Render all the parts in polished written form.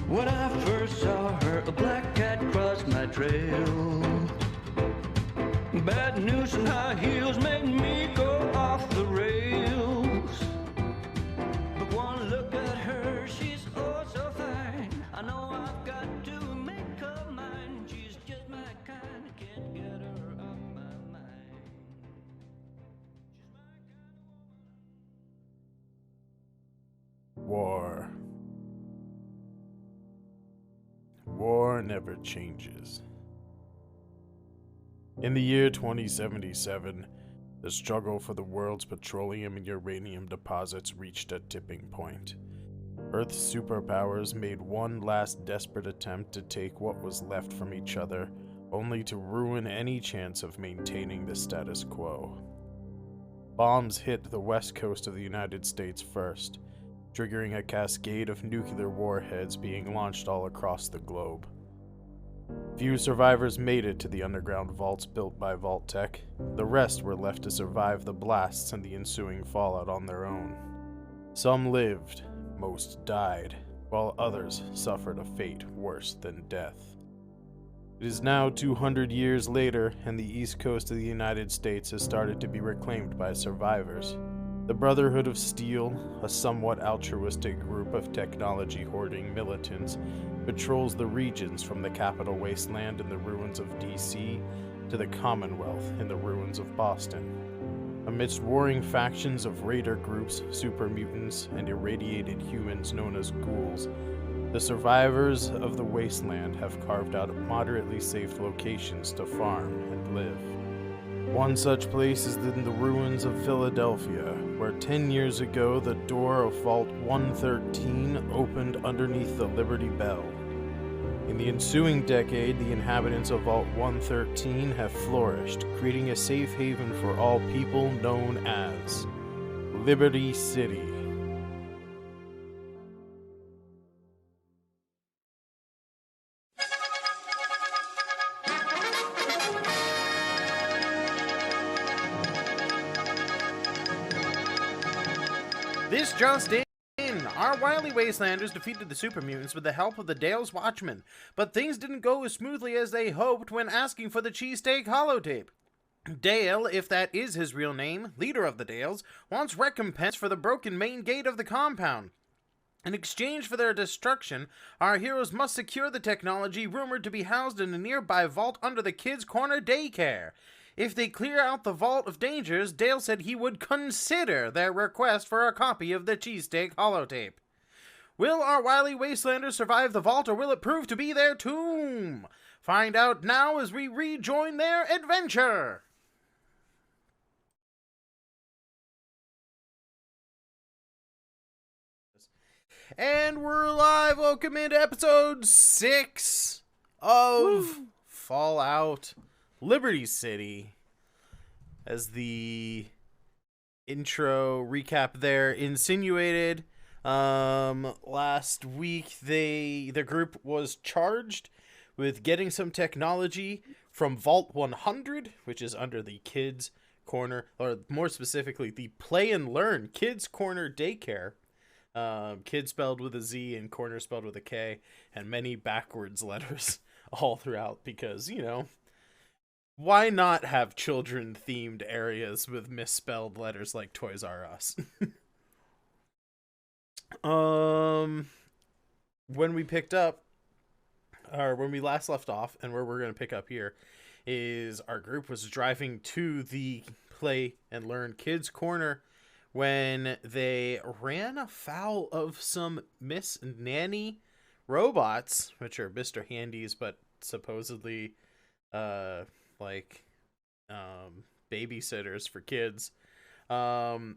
When I first saw her, a black cat crossed my trail. Bad news and high heels made me go off the rails. But one look at her, she's oh so fine. I know I've got to make her mine. She's just my kind, I can't get her off my mind. War. War never changes. In the year 2077, the struggle for the world's petroleum and uranium deposits reached a tipping point. Earth's superpowers made one last desperate attempt to take what was left from each other, only to ruin any chance of maintaining the status quo. Bombs hit the west coast of the United States first, triggering a cascade of nuclear warheads being launched all across the globe. Few survivors made it to the underground vaults built by Vault-Tec. The rest were left to survive the blasts and the ensuing fallout on their own. Some lived, most died, while others suffered a fate worse than death. It is now 200 years later, and the east coast of the United States has started to be reclaimed by survivors. The Brotherhood of Steel, a somewhat altruistic group of technology-hoarding militants, patrols the regions from the capital wasteland in the ruins of DC to the Commonwealth in the ruins of Boston. Amidst warring factions of raider groups, super mutants, and irradiated humans known as ghouls, the survivors of the wasteland have carved out moderately safe locations to farm and live. One such place is in the ruins of Philadelphia, where 10 years ago the door of Vault 113 opened underneath the Liberty Bell. In the ensuing decade, the inhabitants of Vault 113 have flourished, creating a safe haven for all people known as Liberty City. This just in. Our wily wastelanders defeated the super mutants with the help of the Dale's Watchmen, but things didn't go as smoothly as they hoped when asking for the cheesesteak holotape. Dale, if that is his real name, leader of the Dales, wants recompense for the broken main gate of the compound. In exchange for their destruction, our heroes must secure the technology rumored to be housed in a nearby vault under the Kids' Corner daycare. If they clear out the vault of dangers, Dale said he would consider their request for a copy of the cheesesteak holotape. Will our wily wastelanders survive the vault, or will it prove to be their tomb? Find out now as we rejoin their adventure! And we're live! Welcome into episode 6 of Fallout Liberty City. As the intro recap there insinuated, last week the group was charged with getting some technology from Vault 100, which is under the Kids Corner, or more specifically, the Play and Learn Kids Corner Daycare. Kid spelled with a Z and corner spelled with a K, and many backwards letters all throughout because, you know, why not have children-themed areas with misspelled letters like Toys R Us? When we picked up, or when we last left off, and where we're going to pick up here, is our group was driving to the Play and Learn Kids Corner when they ran afoul of some Miss Nanny robots, which are Mr. Handies, but supposedly, babysitters for kids. And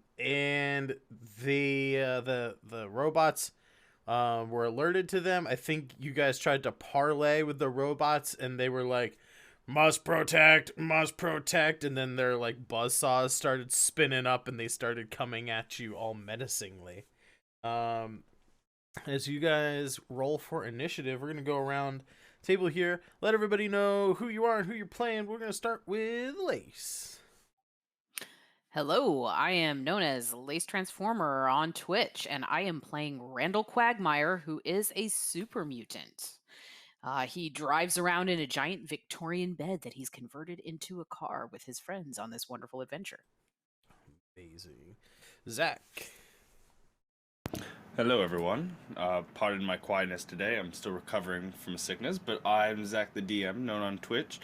the robots were alerted to them. I think you guys tried to parlay with the robots, and they were like, must protect, and then their like buzzsaws started spinning up, and they started coming at you all menacingly. As you guys roll for initiative, we're gonna go around table here, let everybody know who you are and who you're playing. We're gonna start with Lace. Hello, I am known as Lace Transformer on Twitch, and I am playing Randall Quagmire, who is a super mutant. He drives around in a giant Victorian bed that he's converted into a car with his friends on this wonderful adventure. Amazing. Zack. Hello, everyone. Pardon my quietness today. I'm still recovering from a sickness, but I'm Zack the DM, known on Twitch.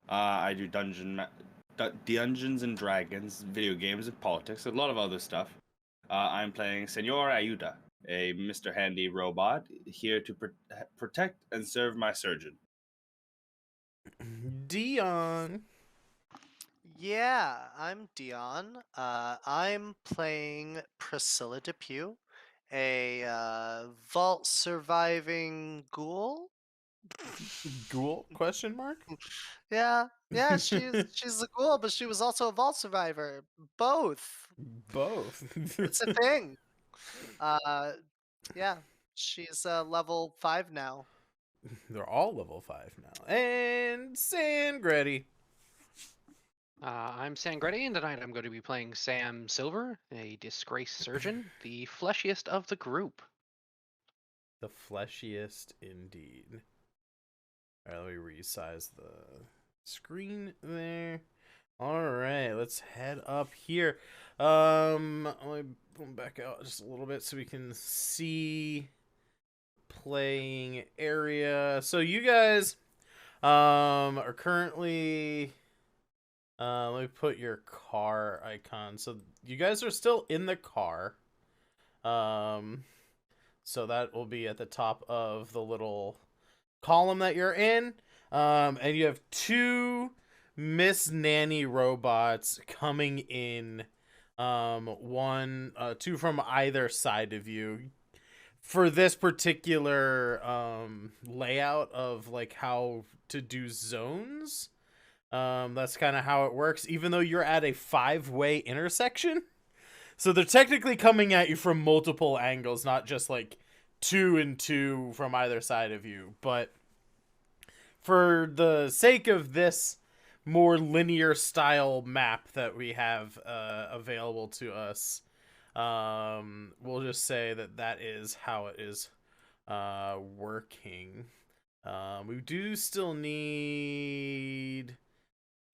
I do Dungeons and Dragons, video games, and politics, a lot of other stuff. I'm playing Senor Ayuda, a Mr. Handy robot, here to protect and serve my surgeon. Dion. Yeah, I'm Dion. I'm playing Priscilla Depew, a vault surviving ghoul. Ghoul? Question mark? Yeah, she's a ghoul, but she was also a vault survivor. Both. Both. It's a thing. Yeah, she's level 5 now. They're all level 5 now. And Sangreti. I'm Sangreti, and tonight I'm going to be playing Sam Silver, a disgraced surgeon, the fleshiest of the group. The fleshiest indeed. Alright, let me resize the screen there. Alright, let's head up here. Let me boom back out just a little bit so we can see playing area. So you guys are currently let me put your car icon. So you guys are still in the car. So that will be at the top of the little column that you're in. And you have 2 Miss Nanny robots coming in. 2 from either side of you. For this particular layout of like how to do zones, that's kind of how it works, even though you're at a 5-way intersection. So they're technically coming at you from multiple angles, not just like 2 and 2 from either side of you. But for the sake of this more linear style map that we have available to us, we'll just say that is how it is working. We do still need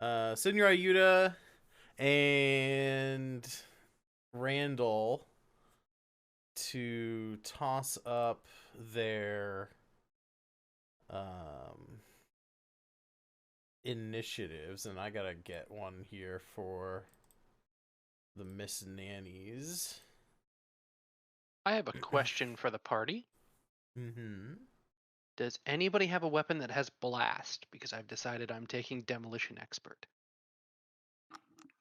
Senor Ayuda and Randall to toss up their initiatives, and I gotta get one here for the Miss Nannies. I have a question for the party. Mm-hmm. Does anybody have a weapon that has blast? Because I've decided I'm taking demolition expert.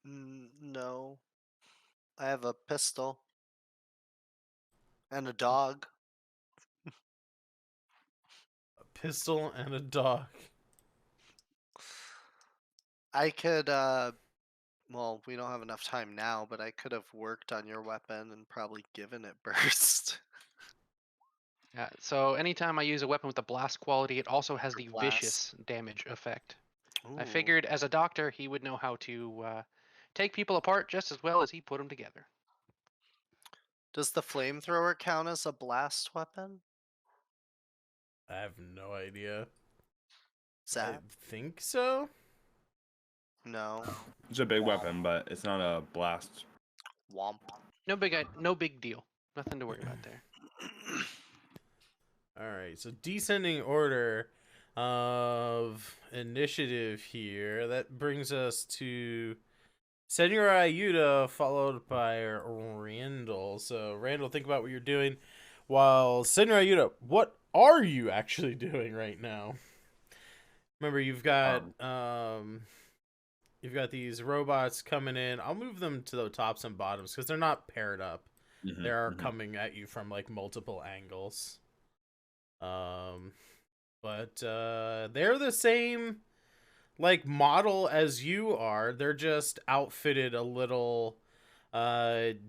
No. I have a pistol. And a dog. A pistol and a dog. I could, well, we don't have enough time now, but I could have worked on your weapon and probably given it burst. So anytime I use a weapon with a blast quality, it also has the Blast. vicious damage effect. I Ooh. figured as a doctor, he would know how to take people apart just as well as he put them together. Does the flamethrower count as a blast weapon? I have no idea. Zap? I think so. No. It's a big weapon, but it's not a blast. Womp. No big deal. Nothing to worry about there. Alright, so descending order of initiative here. That brings us to Senor Ayuda, followed by Randall. So, Randall, think about what you're doing. While Senor Ayuda, what are you actually doing right now? Remember, you've got these robots coming in. I'll move them to the tops and bottoms because they're not paired up. Mm-hmm, They are coming at you from like multiple angles. But they're the same like model as you are. They're just outfitted a little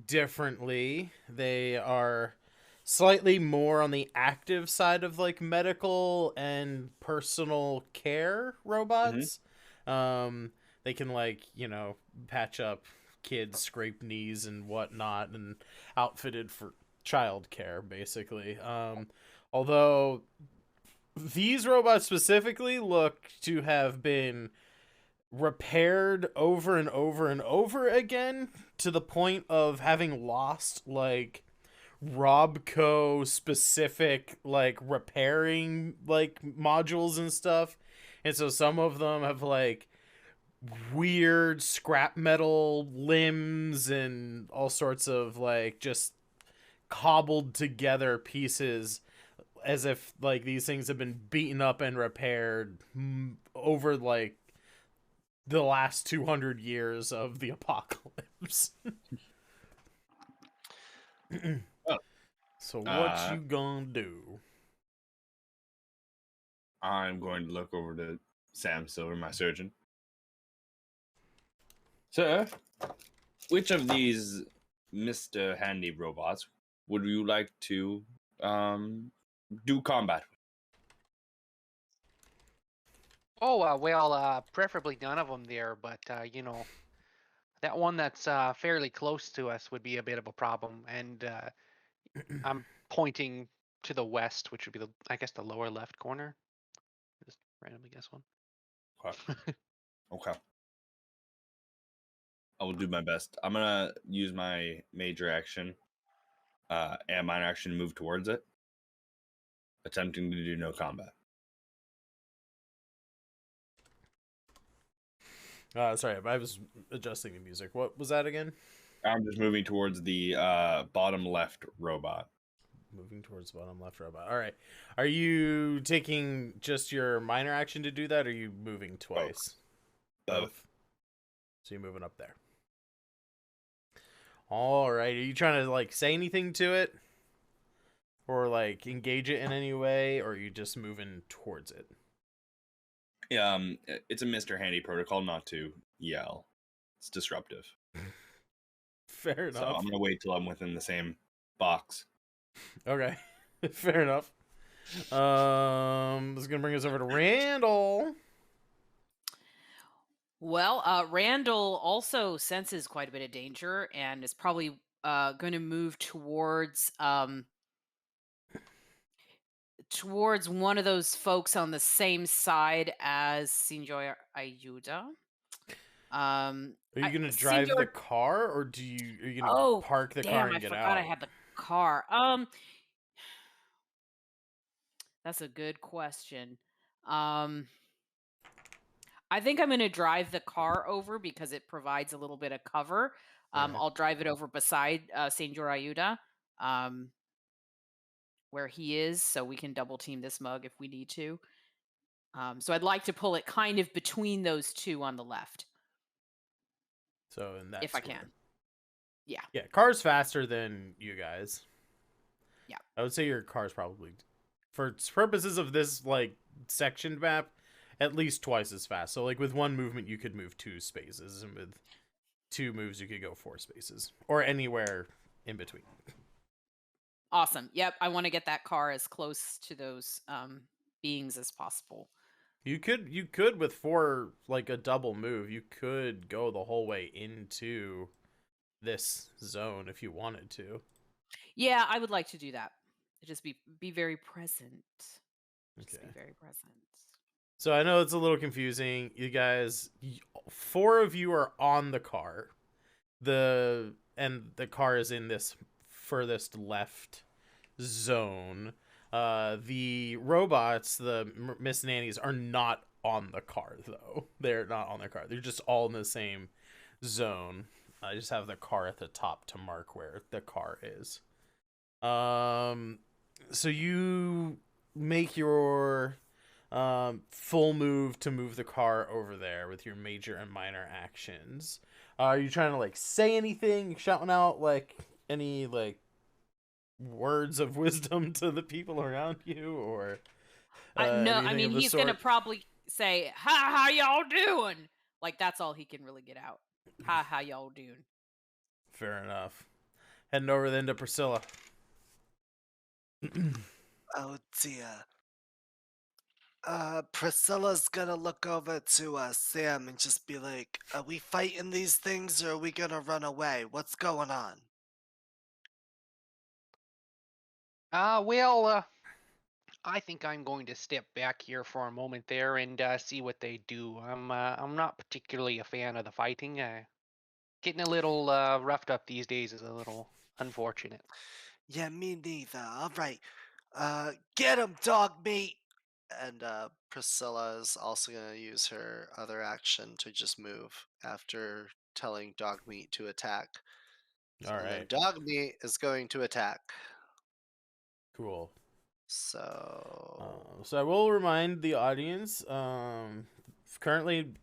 differently. They are slightly more on the active side of like medical and personal care robots. They can like, patch up kids, scrape knees and whatnot, and outfitted for childcare basically. Although these robots specifically look to have been repaired over and over and over again to the point of having lost like Robco specific like repairing like modules and stuff. And so some of them have like weird scrap metal limbs and all sorts of like just cobbled together pieces as if like these things have been beaten up and repaired over like the last 200 years of the apocalypse. So what you gonna do? I'm going to look over to Sam Silver, my surgeon. Sir, which of these Mr. Handy robots would you like to do combat with? Oh, well, preferably none of them there, but, that one that's fairly close to us would be a bit of a problem. And I'm pointing to the west, which would be, I guess, the lower left corner. Just randomly guess one. Okay. I will do my best. I'm going to use my major action and minor action to move towards it, attempting to do no combat. Sorry, I was adjusting the music. What was that again? I'm just moving towards the bottom left robot. Moving towards the bottom left robot. All right. Are you taking just your minor action to do that, or are you moving twice? Both. So you're moving up there. All right. Are you trying to like say anything to it, or like engage it in any way, or are you just moving towards it? It's a Mr. Handy protocol not to yell. It's disruptive. Fair enough. So I'm gonna wait till I'm within the same box. Okay. Fair enough. This is gonna bring us over to Randall. Well, Randall also senses quite a bit of danger and is probably going to move towards one of those folks on the same side as Senor Ayuda. Are you gonna drive the car, or are you gonna park the car and get out? I forgot I had the car. That's a good question. I think I'm going to drive the car over because it provides a little bit of cover. Okay. I'll drive it over beside Senor Ayuda, where he is, so we can double team this mug if we need to. So I'd like to pull it kind of between those two on the left. So in that if I can. Yeah. Yeah, car's faster than you guys. Yeah. I would say your car's probably, for purposes of this like sectioned map, at least twice as fast. So like with one movement you could move 2 spaces, and with 2 moves you could go 4 spaces, or anywhere in between. Awesome. Yep, I want to get that car as close to those beings as possible. You could with 4, like a double move, you could go the whole way into this zone if you wanted to. Yeah, I would like to do that. Just be very present. Just be very present. So I know it's a little confusing. You guys, 4 of you are on the car. The car is in this furthest left zone. The robots, the Miss Nannies, are not on the car, though. They're not on the car. They're just all in the same zone. I just have the car at the top to mark where the car is. So you make your full move to move the car over there with your major and minor actions. Are you trying to like say anything, shouting out like any like words of wisdom to the people around you, or No, I anything mean of the he's sort? gonna probably say, "Ha, how y'all doing?" Like that's all he can really get out. Ha, how y'all doing? Fair enough. Heading over then to Priscilla. Oh dear. Priscilla's gonna look over to Sam and just be like, "Are we fighting these things or are we gonna run away? What's going on?" Well, I think I'm going to step back here for a moment there and see what they do. I'm not particularly a fan of the fighting. Getting a little roughed up these days is a little unfortunate. Yeah, me neither. All right. Get him, dog meat. And Priscilla is also gonna use her other action to just move after telling dog meat to attack. All And then right. dog meat is going to attack. Cool. So So I will remind the audience. Currently,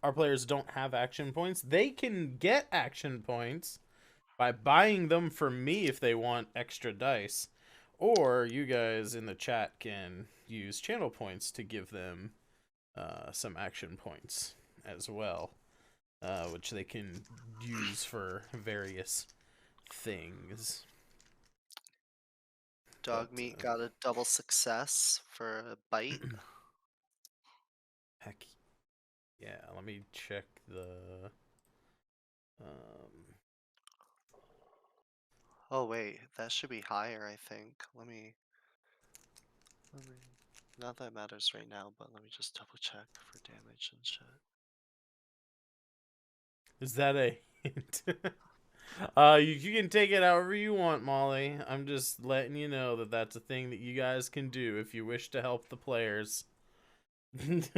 our players don't have action points. They can get action points by buying them from me if they want extra dice, or you guys in the chat can use channel points to give them some action points as well, which they can use for various things. dog meat got a double success for a bite. Heck yeah, let me check the um Oh wait, that should be higher, I think. Let me not that matters right now, but let me just double check for damage and shit. is that a hint? You can take it however you want, Molly. I'm just letting you know that that's a thing that you guys can do if you wish to help the players. Because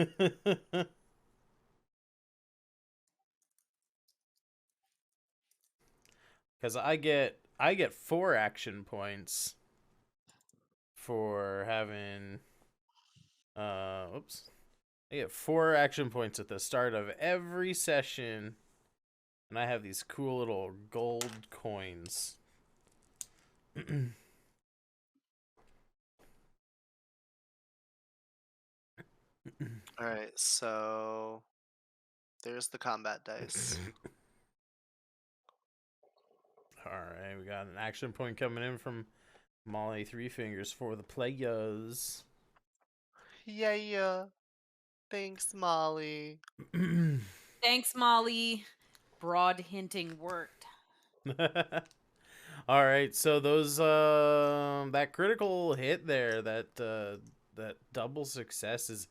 I get 4 action points for having oops. I get 4 action points at the start of every session, and I have these cool little gold coins. Alright, so there's the combat dice. Alright, we got an action point coming in from Molly Three Fingers for the players. Yeah. Thanks, Molly. Thanks, Molly. Broad hinting worked. Alright, so those that critical hit there, that double success is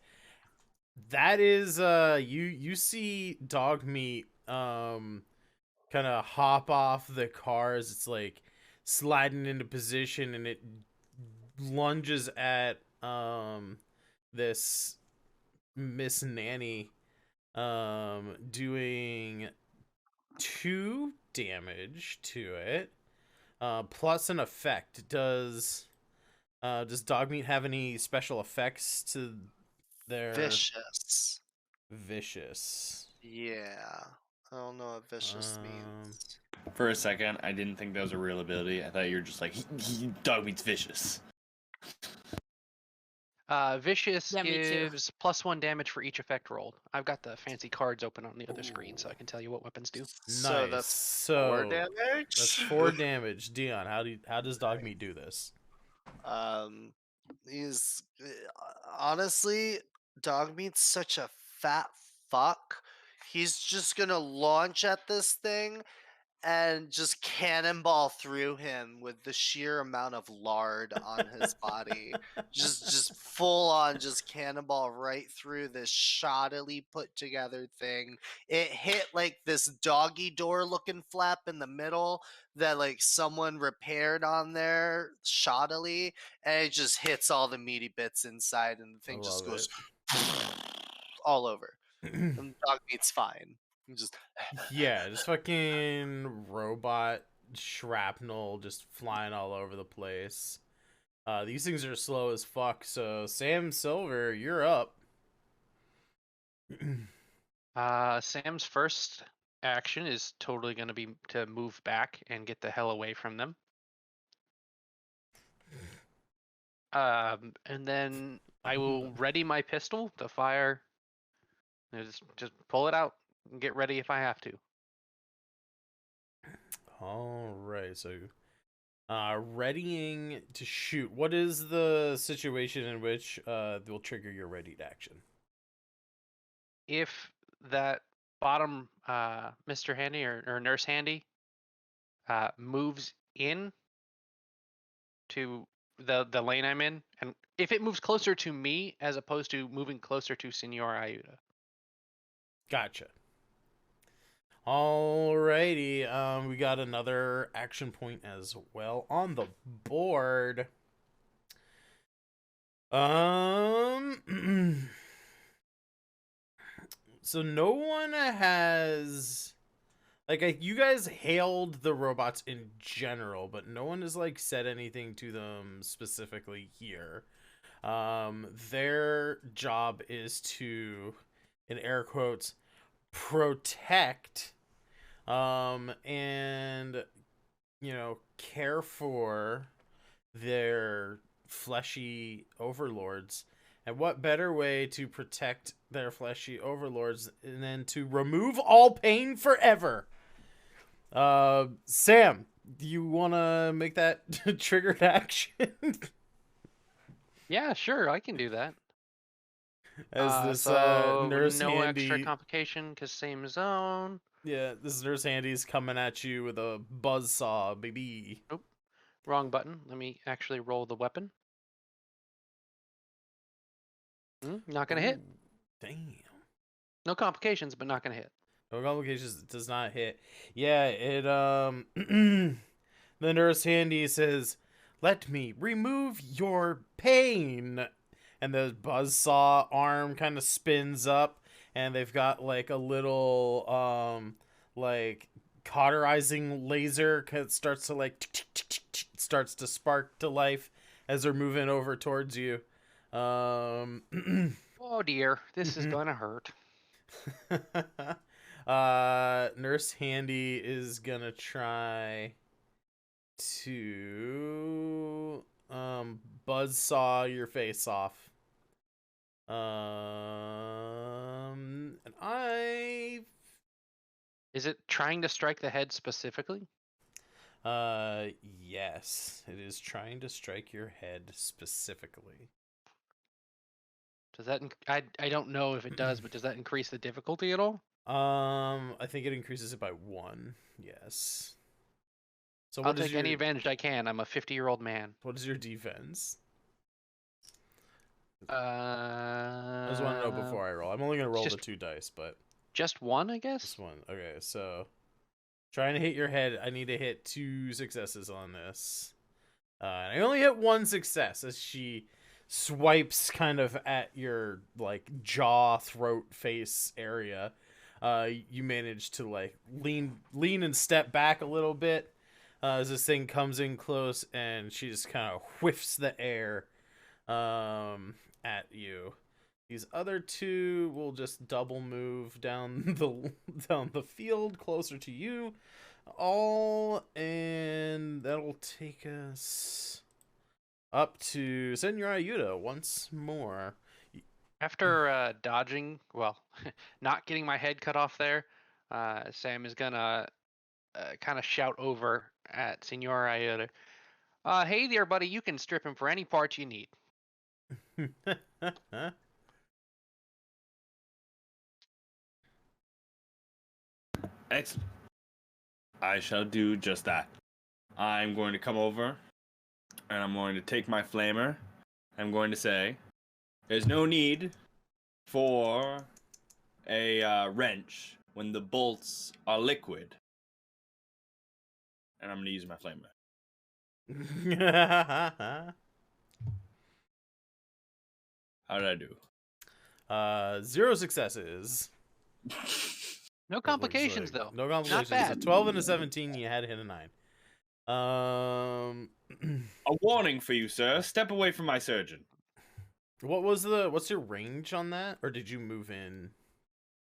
you see dog meat kind of hop off the car as it's like sliding into position, and it lunges at this Miss Nanny, doing 2 damage to it, plus an effect. Does Dogmeat have any special effects to their Vicious. vicious? Yeah. I don't know what vicious means. For a second, I didn't think that was a real ability. I thought you were just like, dog meat's vicious. Vicious Yeah, me too. gives +1 damage for each effect rolled. I've got the fancy cards open on the other screen, so I can tell you what weapons do. So Nice. that's 4 damage? That's 4 damage. Dion, how does Dogmeat do this? He's honestly, dog meat's such a fat fuck. He's just gonna launch at this thing and just cannonball through him with the sheer amount of lard on his body. just full on just cannonball right through this shoddily put together thing. It hit like this doggy door looking flap in the middle that like someone repaired on there shoddily, and it just hits all the meaty bits inside, and the thing just goes all over. And dog meat's fine. Just Yeah, just fucking robot shrapnel just flying all over the place. These things are slow as fuck. So Sam Silver, you're up. Sam's first action is totally going to be to move back and get the hell away from them. And then I will ready my pistol to fire. Just pull it out and get ready if I have to. All right, so readying to shoot. What is the situation in which will trigger your readied action? If that bottom Mr. Handy or Nurse Handy moves in to the lane I'm in, and if it moves closer to me as opposed to moving closer to Senor Ayuda. Gotcha. Alrighty, we got another action point as well on the board. So no one has you guys hailed the robots in general, but no one has said anything to them specifically here. Their job is to, in air quotes, protect and care for their fleshy overlords. And what better way to protect their fleshy overlords than to remove all pain forever? Sam, do you want to make that triggered action? Yeah, sure, I can do that. As this so nurse no handy, extra complication because same zone. yeah, this nurse handy's coming at you with a buzzsaw, baby. Oop, wrong button. Let me actually roll the weapon. Not gonna hit. Ooh, damn. No complications, but not gonna hit. No complications. It does not hit. Yeah, it the nurse handy says, "Let me remove your pain." And the buzzsaw arm kind of spins up, and they've got a little cauterizing laser that starts to starts to spark to life as they're moving over towards you. Oh dear, this is gonna hurt. Nurse Handy is gonna try to buzzsaw your face off. And Is it trying to strike the head specifically? yes, it is trying to strike your head specifically. Does that? I don't know if it does, but does that increase the difficulty at all? I think it increases it by 1. Yes. So I'll take any advantage I can. I'm a 50-year-old man. What is your defense? I just want to know before I roll. I'm only gonna roll the 2 dice, but just 1, I guess. Just 1. Okay, so trying to hit your head. I need to hit 2 successes on this. I only hit 1 success as she swipes kind of at your jaw, throat, face area. You manage to lean and step back a little bit as this thing comes in close, and she just kind of whiffs the air at you. These other 2 will just double move down the field closer to you all, and that'll take us up to Senor Ayuda once more. After dodging, well, not getting my head cut off there, Sam is gonna kind of shout over at Senor Ayuda. Hey there, buddy, you can strip him for any part you need. Excellent. I shall do just that. I'm going to come over, and I'm going to take my flamer. I'm going to say, there's no need for a wrench when the bolts are liquid. And I'm going to use my flamer. How did I do? 0 successes. No complications, though. No complications. Not bad. A 12 and a 17, you had to hit a 9. A warning for you, sir. Step away from my surgeon. What's your range on that? Or did you move in?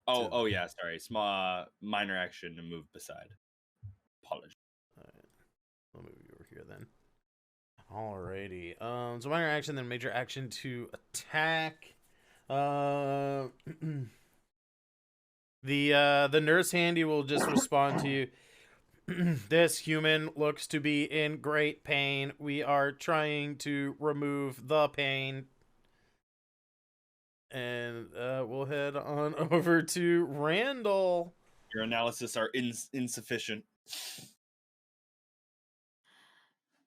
Oh yeah, sorry. Small minor action to move beside. Apologies. All right. I'll move you over here then. Alrighty. So minor action, then major action to attack. The nurse handy will just respond to you. This human looks to be in great pain. We are trying to remove the pain. And we'll head on over to Randall. Your analysis are insufficient.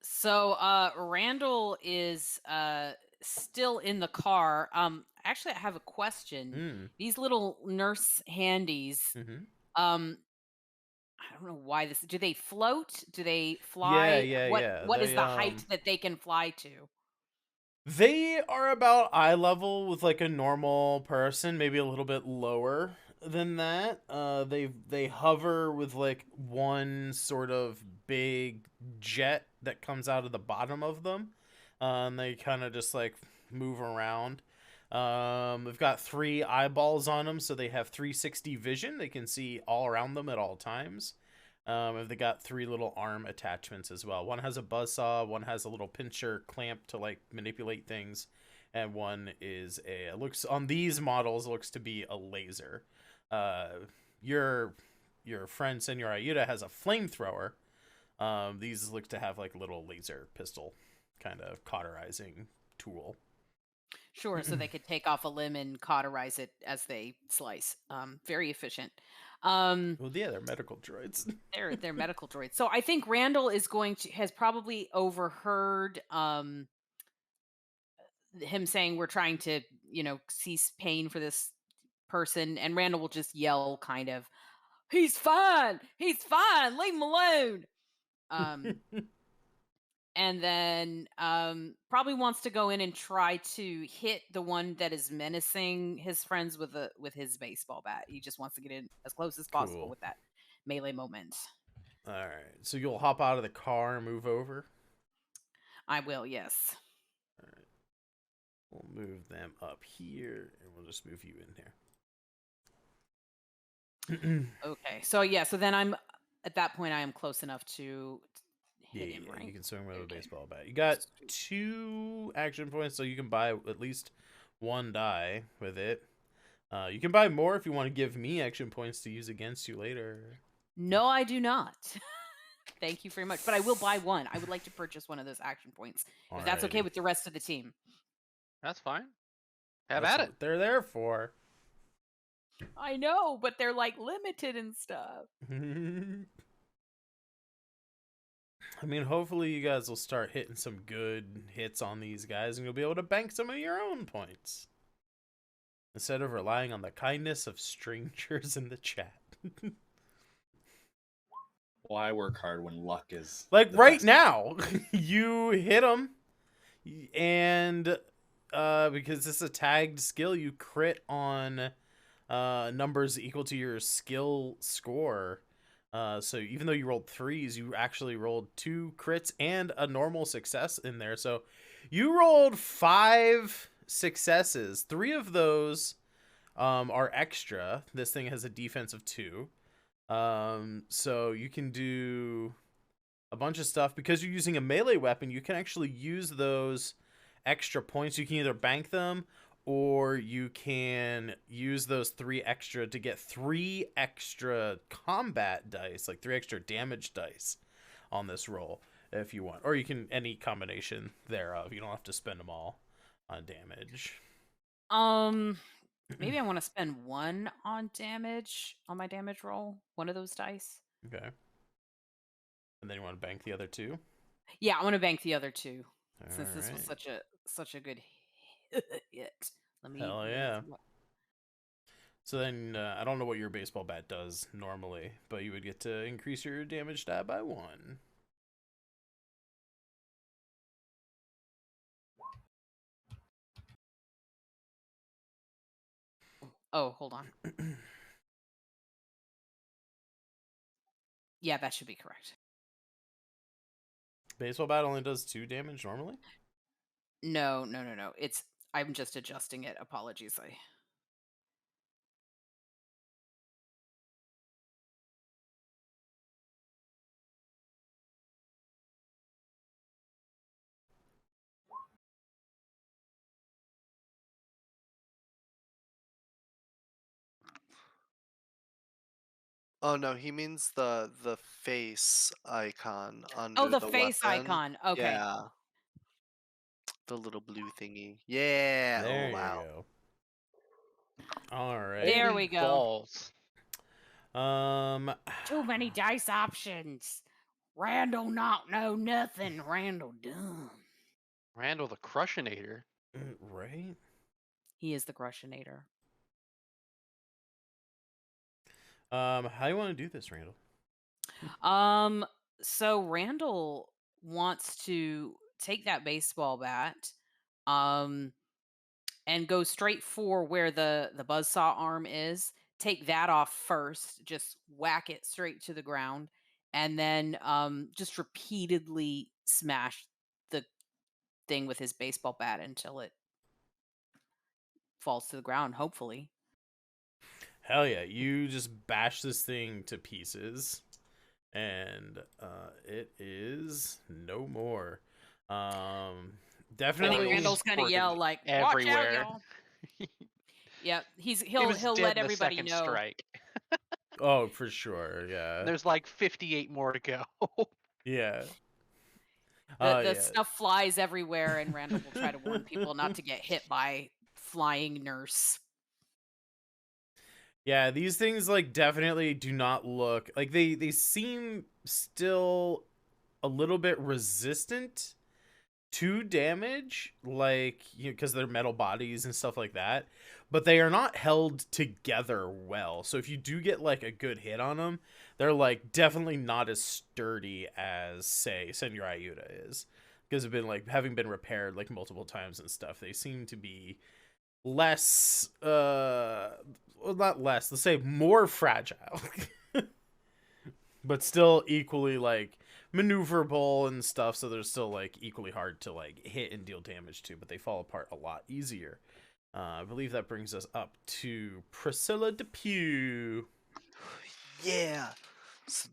So Randall is still in the car. Actually, I have a question. These little nurse handies, Mm-hmm. I don't know why this. Do they float? Do they fly? Yeah. What is the height that they can fly to? They are about eye level with like a normal person, maybe a little bit lower than that. They hover with like one sort of big jet that comes out of the bottom of them. And they kind of just like move around. They've got 3 eyeballs on them, so they have 360 vision. They can see all around them at all times. And they got 3 little arm attachments as well. One has a buzzsaw, one has a little pincher clamp to like manipulate things, and one is looks on these models looks to be a laser. Your friend Senor Ayuda has a flamethrower. These look to have like a little laser pistol kind of cauterizing tool. Sure, so they could take off a limb and cauterize it as they slice. Very efficient. Well, yeah, they're medical droids. They're medical droids. So I think Randall has probably overheard him saying we're trying to, cease pain for this person, and Randall will just yell kind of, "He's fine. He's fine. Leave him alone." And then probably wants to go in and try to hit the one that is menacing his friends with his baseball bat. He just wants to get in as close as possible with that melee moment. All right, so you'll hop out of the car and move over? I will, yes. All right. We'll move them up here, and we'll just move you in here. Okay, so yeah, so then at that point I am close enough to hit him, right? You can swing with a baseball bat. You got 2 action points, so you can buy at least 1 die with it. You can buy more if you want to give me action points to use against you later. No, I do not. Thank you very much. But I will buy 1. I would like to purchase 1 of those action points. If that's okay with the rest of the team. That's fine. Have That's at it. what they're there for. I know, but they're like limited and stuff. I mean, hopefully you guys will start hitting some good hits on these guys, and you'll be able to bank some of your own points instead of relying on the kindness of strangers in the chat. Why work hard when luck is like the right best? now? You hit them, and because this is a tagged skill, you crit on numbers equal to your skill score. So even though you rolled 3s, you actually rolled 2 crits and a normal success in there. So you rolled 5 successes. 3 of those are extra. This thing has a defense of 2. So you can do a bunch of stuff. Because you're using a melee weapon, you can actually use those extra points. You can either bank them, or you can use those 3 extra to get 3 extra combat dice, like 3 extra damage dice on this roll if you want. Or you can any combination thereof. You don't have to spend them all on damage. Maybe I want to spend 1 on damage on my damage roll. 1 of those dice. Okay. And then you want to bank the other 2? Yeah, I want to bank the other 2 since All this was right. such a good hit. Hell yeah. So then, I don't know what your baseball bat does normally, but you would get to increase your damage die by 1. Oh, hold on. Yeah, that should be correct. Baseball bat only does 2 damage normally? No. I'm just adjusting it. Apologies. Oh no, he means the face icon Oh, under the the face weapon. icon. Okay. Yeah, the little blue thingy. Yeah. Oh There you wow. go. All right. There Holy we go. balls. Too many dice options. Randall not know nothing. Randall dumb. Randall the Crushinator. right. He is the Crushinator. How do you want to do this, Randall? So Randall wants to take that baseball bat, and go straight for where the buzzsaw arm is. Take that off first, just whack it straight to the ground, and then just repeatedly smash the thing with his baseball bat until it falls to the ground, hopefully. Hell yeah! You just bash this thing to pieces, and it is no more. I Definitely. think Randall's gonna yell like, "Watch out, everywhere. y'all!" Yep, He he'll was dead let in the everybody second know. strike. Oh, for sure. Yeah. There's like 58 more to go. Yeah. The Yeah. stuff flies everywhere, and Randall will try to warn people not to get hit by flying nurse. Yeah, these things like definitely do not look like they seem still a little bit resistant to damage, like, because they're metal bodies and stuff like that, but they are not held together well. So if you do get like a good hit on them, they're like definitely not as sturdy as say Senor Ayuda is, because of been like having been repaired like multiple times and stuff. They seem to be less well, not less, let's say more fragile. But still equally like maneuverable and stuff, so they're still like equally hard to like hit and deal damage to, but they fall apart a lot easier. I believe that brings us up to Priscilla Depew. Yeah. So,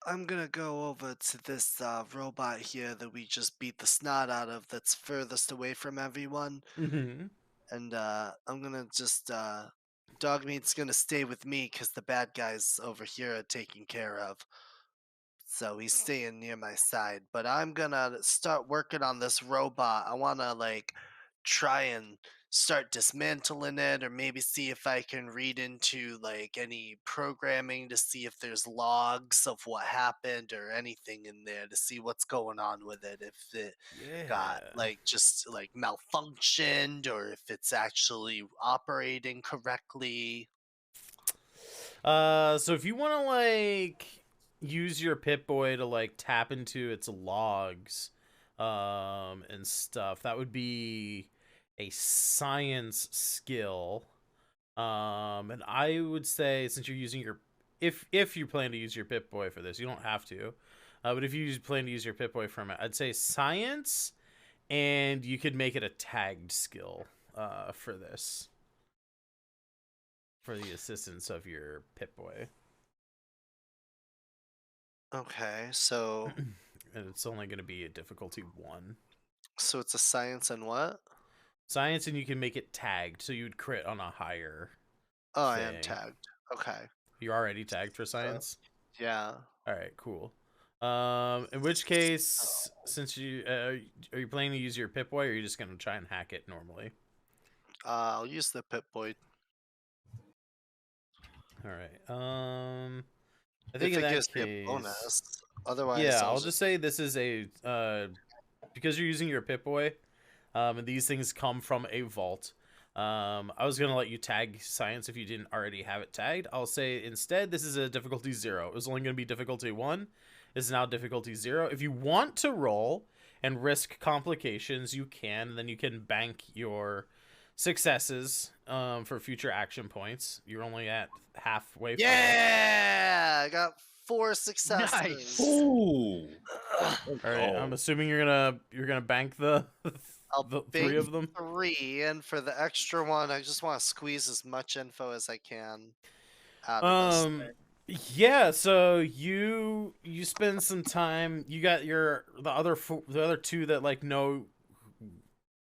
I'm gonna go over to this robot here that we just beat the snot out of that's furthest away from everyone. Mm-hmm. And I'm gonna just Dogmeat's gonna stay with me because the bad guys over here are taken care of. So he's staying near my side. But I'm gonna start working on this robot. I wanna like try and start dismantling it, or maybe see if I can read into like any programming to see if there's logs of what happened or anything in there to see what's going on with it. If it got Yeah. like just like malfunctioned or if it's actually operating correctly. So if you want to like use your Pip-Boy to like tap into its logs and stuff, that would be a science skill. And I would say, since you're using your if you plan to use your Pip-Boy for this, you don't have to. But if you plan to use your Pip-Boy from it, I'd say science, and you could make it a tagged skill for this. For the assistance of your Pip-Boy. Okay, so And it's only going to be a difficulty 1. so it's a science and what? Science, and you can make it tagged, so you'd crit on a higher Oh, I am thing. tagged. Okay. You're already tagged for science? Yeah. Alright, cool. In which case, since you are you planning to use your Pip-Boy, or are you just going to try and hack it normally? I'll use the Pip-Boy. Alright, I think If in it that gives me a case... bonus. Otherwise, Yeah, I'll just say this is a because you're using your Pip-Boy, and these things come from a vault. I was gonna let you tag science if you didn't already have it tagged. I'll say instead this is a difficulty 0. It was only gonna be difficulty 1. It's now difficulty 0. If you want to roll and risk complications, you can. And then you can bank your successes for future action points. You're only at halfway. Yeah, I got 4 successes. Nice. Ooh. All right, I'm assuming you're gonna bank the I'll the 3 bank of them. 3, and for the extra one, I just want to squeeze as much info as I can out of this thing. Yeah, so you spend some time. You got the other 2 that like know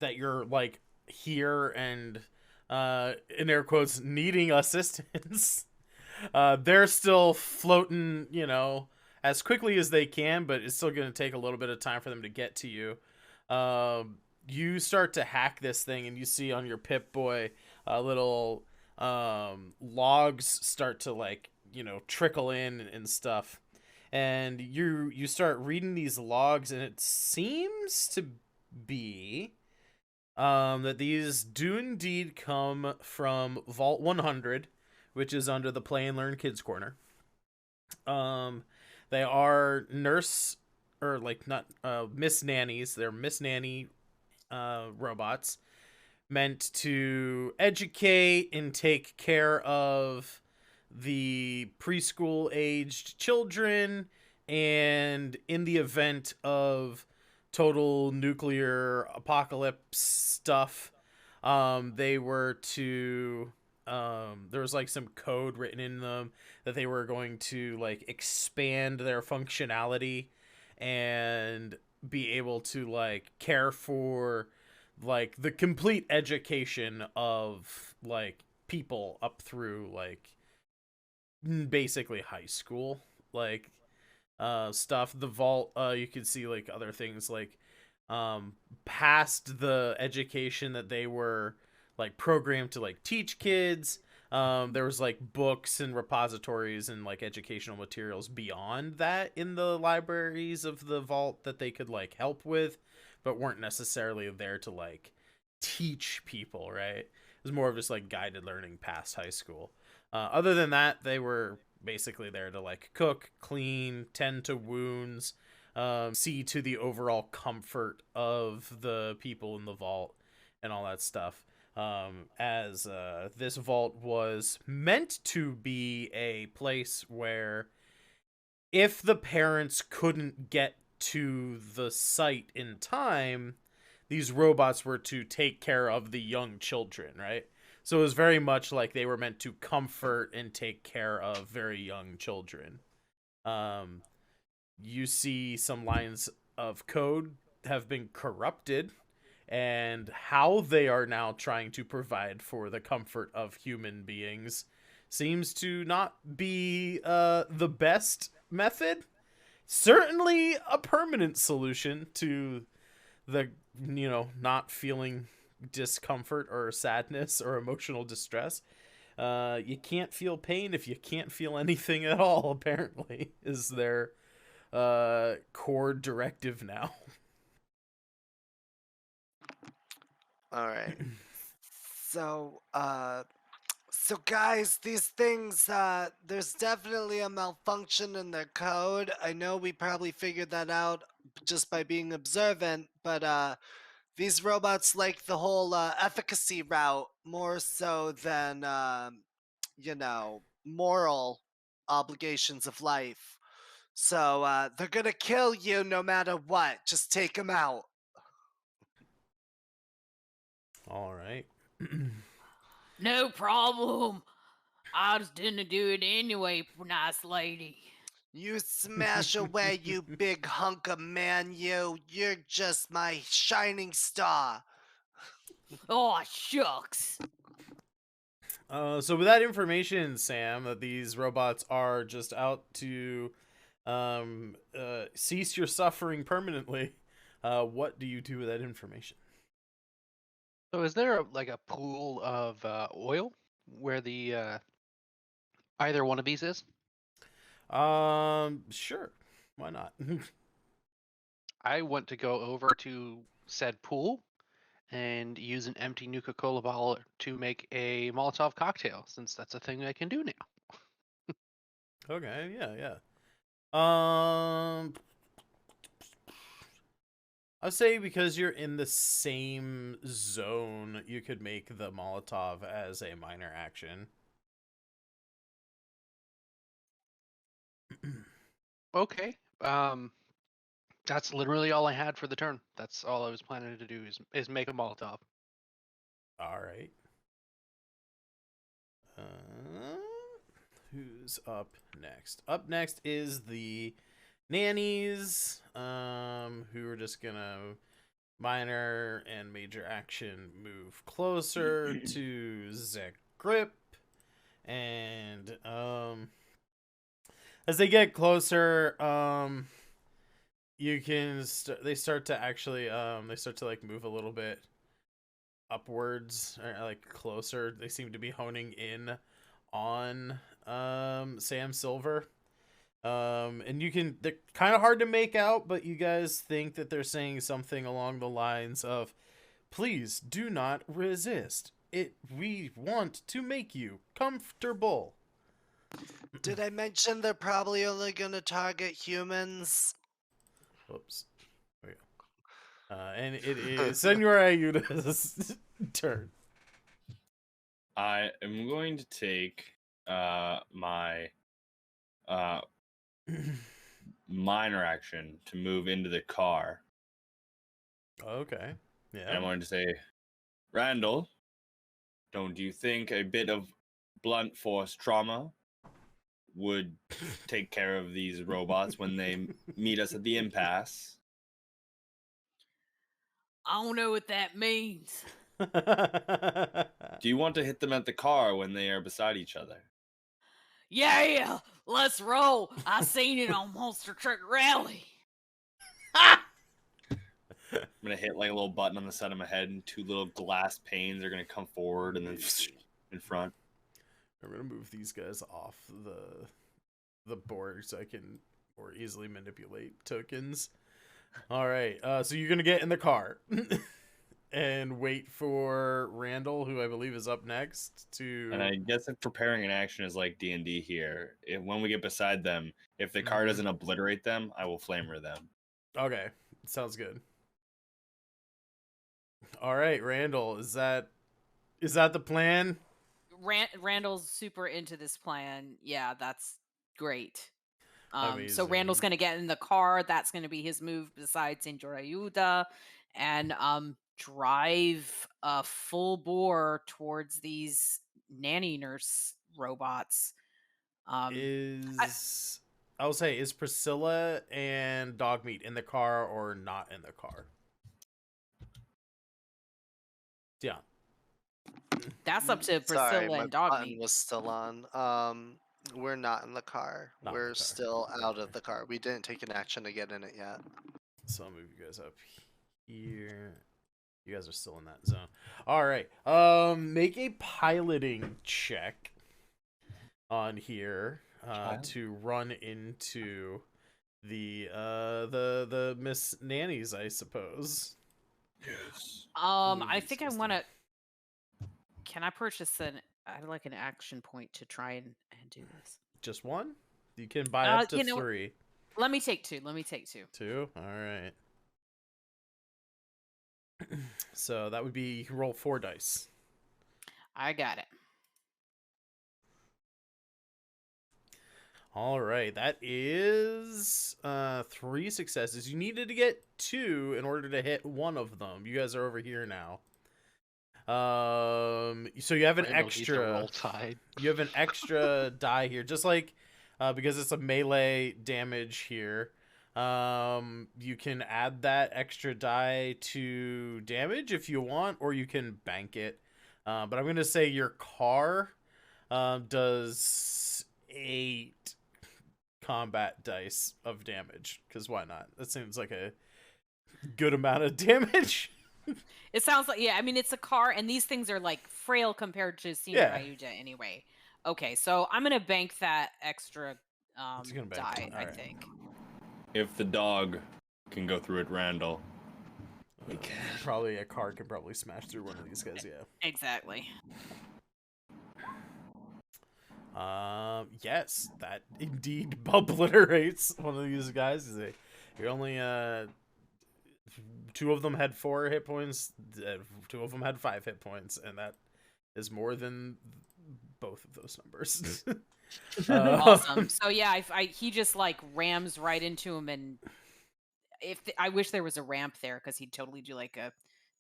that you're like here and in air quotes, needing assistance. They're still floating, as quickly as they can, but it's still going to take a little bit of time for them to get to you. You start to hack this thing, and you see on your Pip-Boy little logs start to, like, trickle in and stuff. And you start reading these logs, and it seems to be that these do indeed come from Vault 100, which is under the Play and Learn Kids Corner. They are nurse, or like not Miss Nannies. They're Miss Nanny robots meant to educate and take care of the preschool aged children, and in the event of total nuclear apocalypse stuff, they were to there was like some code written in them that they were going to like expand their functionality and be able to like care for like the complete education of like people up through like basically high school, like stuff. The vault, you could see like other things like past the education that they were like programmed to like teach kids. There was like books and repositories and like educational materials beyond that in the libraries of the vault that they could like help with, but weren't necessarily there to like teach people, right? It was more of just like guided learning past high school. Other than that, they were basically there to like cook, clean, tend to wounds, see to the overall comfort of the people in the vault and all that stuff. As this vault was meant to be a place where if the parents couldn't get to the site in time, these robots were to take care of the young children, right? So it was very much like they were meant to comfort and take care of very young children. You see some lines of code have been corrupted, and how they are now trying to provide for the comfort of human beings seems to not be the best method. Certainly a permanent solution to the, not feeling discomfort or sadness or emotional distress. You can't feel pain if you can't feel anything at all, apparently, is their core directive now. All right. So, so guys, these things, there's definitely a malfunction in their code. I know we probably figured that out just by being observant, but these robots like the whole efficacy route more so than, moral obligations of life. So they're gonna kill you no matter what. Just take them out. All right. No problem. I just didn't do it anyway, nice lady. You smash away, you big hunk of man, you. You're just my shining star. Oh, shucks. So with that information, Sam, that these robots are just out to cease your suffering permanently, what do you do with that information? So is there like a pool of oil where the either one of these is? Sure. Why not? I want to go over to said pool and use an empty Nuka-Cola bottle to make a Molotov cocktail, since that's a thing I can do now. Okay, yeah. I'll say because you're in the same zone, you could make the Molotov as a minor action. Okay. That's literally all I had for the turn. That's all I was planning to do is make a Molotov. All right. Who's up next? Up next is the nannies, who are just gonna minor and major action move closer to Zack grip, and as they get closer, you can they start to actually like move a little bit upwards, or like closer. They seem to be honing in on Sam Silver. And they're kind of hard to make out, but you guys think that they're saying something along the lines of, please do not resist. We want to make you comfortable. Did I mention they're probably only gonna target humans? Oops. There we go. And it is Senor Ayuda's turn. I am going to take my minor action to move into the car. Okay. And Yeah. I'm going to say, Randall, don't you think a bit of blunt force trauma would take care of these robots when they meet us at the impasse? I don't know what that means. Do you want to hit them at the car when they are beside each other? Yeah, let's roll. I seen it on Monster Truck Rally. I'm gonna hit like a little button on the side of my head, and two little glass panes are gonna come forward and then in front. I'm gonna move these guys off the board so I can more easily manipulate tokens. All right, so you're gonna get in the car and wait for Randall, who I believe is up next, to. And I guess if preparing an action is like D&D here, when we get beside them, if the car doesn't obliterate them, I will flamer them. Okay, sounds good. All right, Randall, is that the plan? Randall's super into this plan. Yeah, that's great. So Amazing. Randall's gonna get in the car. That's gonna be his move besides Senor Ayuda, and drive full bore towards these nanny nurse robots. Is Priscilla and Dogmeat in the car or not in the car? Yeah. That's up to Priscilla Sorry, my and button Dogmeat. was still on. We're not in the car. Not in the We're car. still out of the car. We didn't take an action to get in it yet. So I'll move you guys up here. You guys are still in that zone. All right. Make a piloting check on here to run into the Miss Nannies, I suppose. Yes. I think I want to. Can I purchase an action point to try and do this? Just one? You can buy up to 3. Let me take 2. 2? All right. So that would be, you can roll 4 dice. I got it. All right, that is 3 successes. You needed to get 2 in order to hit one of them. You guys are over here now. So you have an extra. You have an extra die here, just like because it's a melee damage here. You can add that extra die to damage if you want, or you can bank it. But I'm gonna say your car does 8 combat dice of damage, because why not? That seems like a good amount of damage. It sounds like, yeah, I mean, it's a car, and these things are, like, frail compared to Senor Ayuda anyway. Okay, so I'm going to bank that extra die, I think. If the dog can go through it, Randall. Probably a car can probably smash through one of these guys, yeah. Exactly. Yes, that indeed obliterates one of these guys. You're only 2 of them had 4 hit points, 2 of them had 5 hit points, and that is more than both of those numbers. Awesome. So yeah, he just like rams right into him, and I wish there was a ramp there, because he'd totally do like a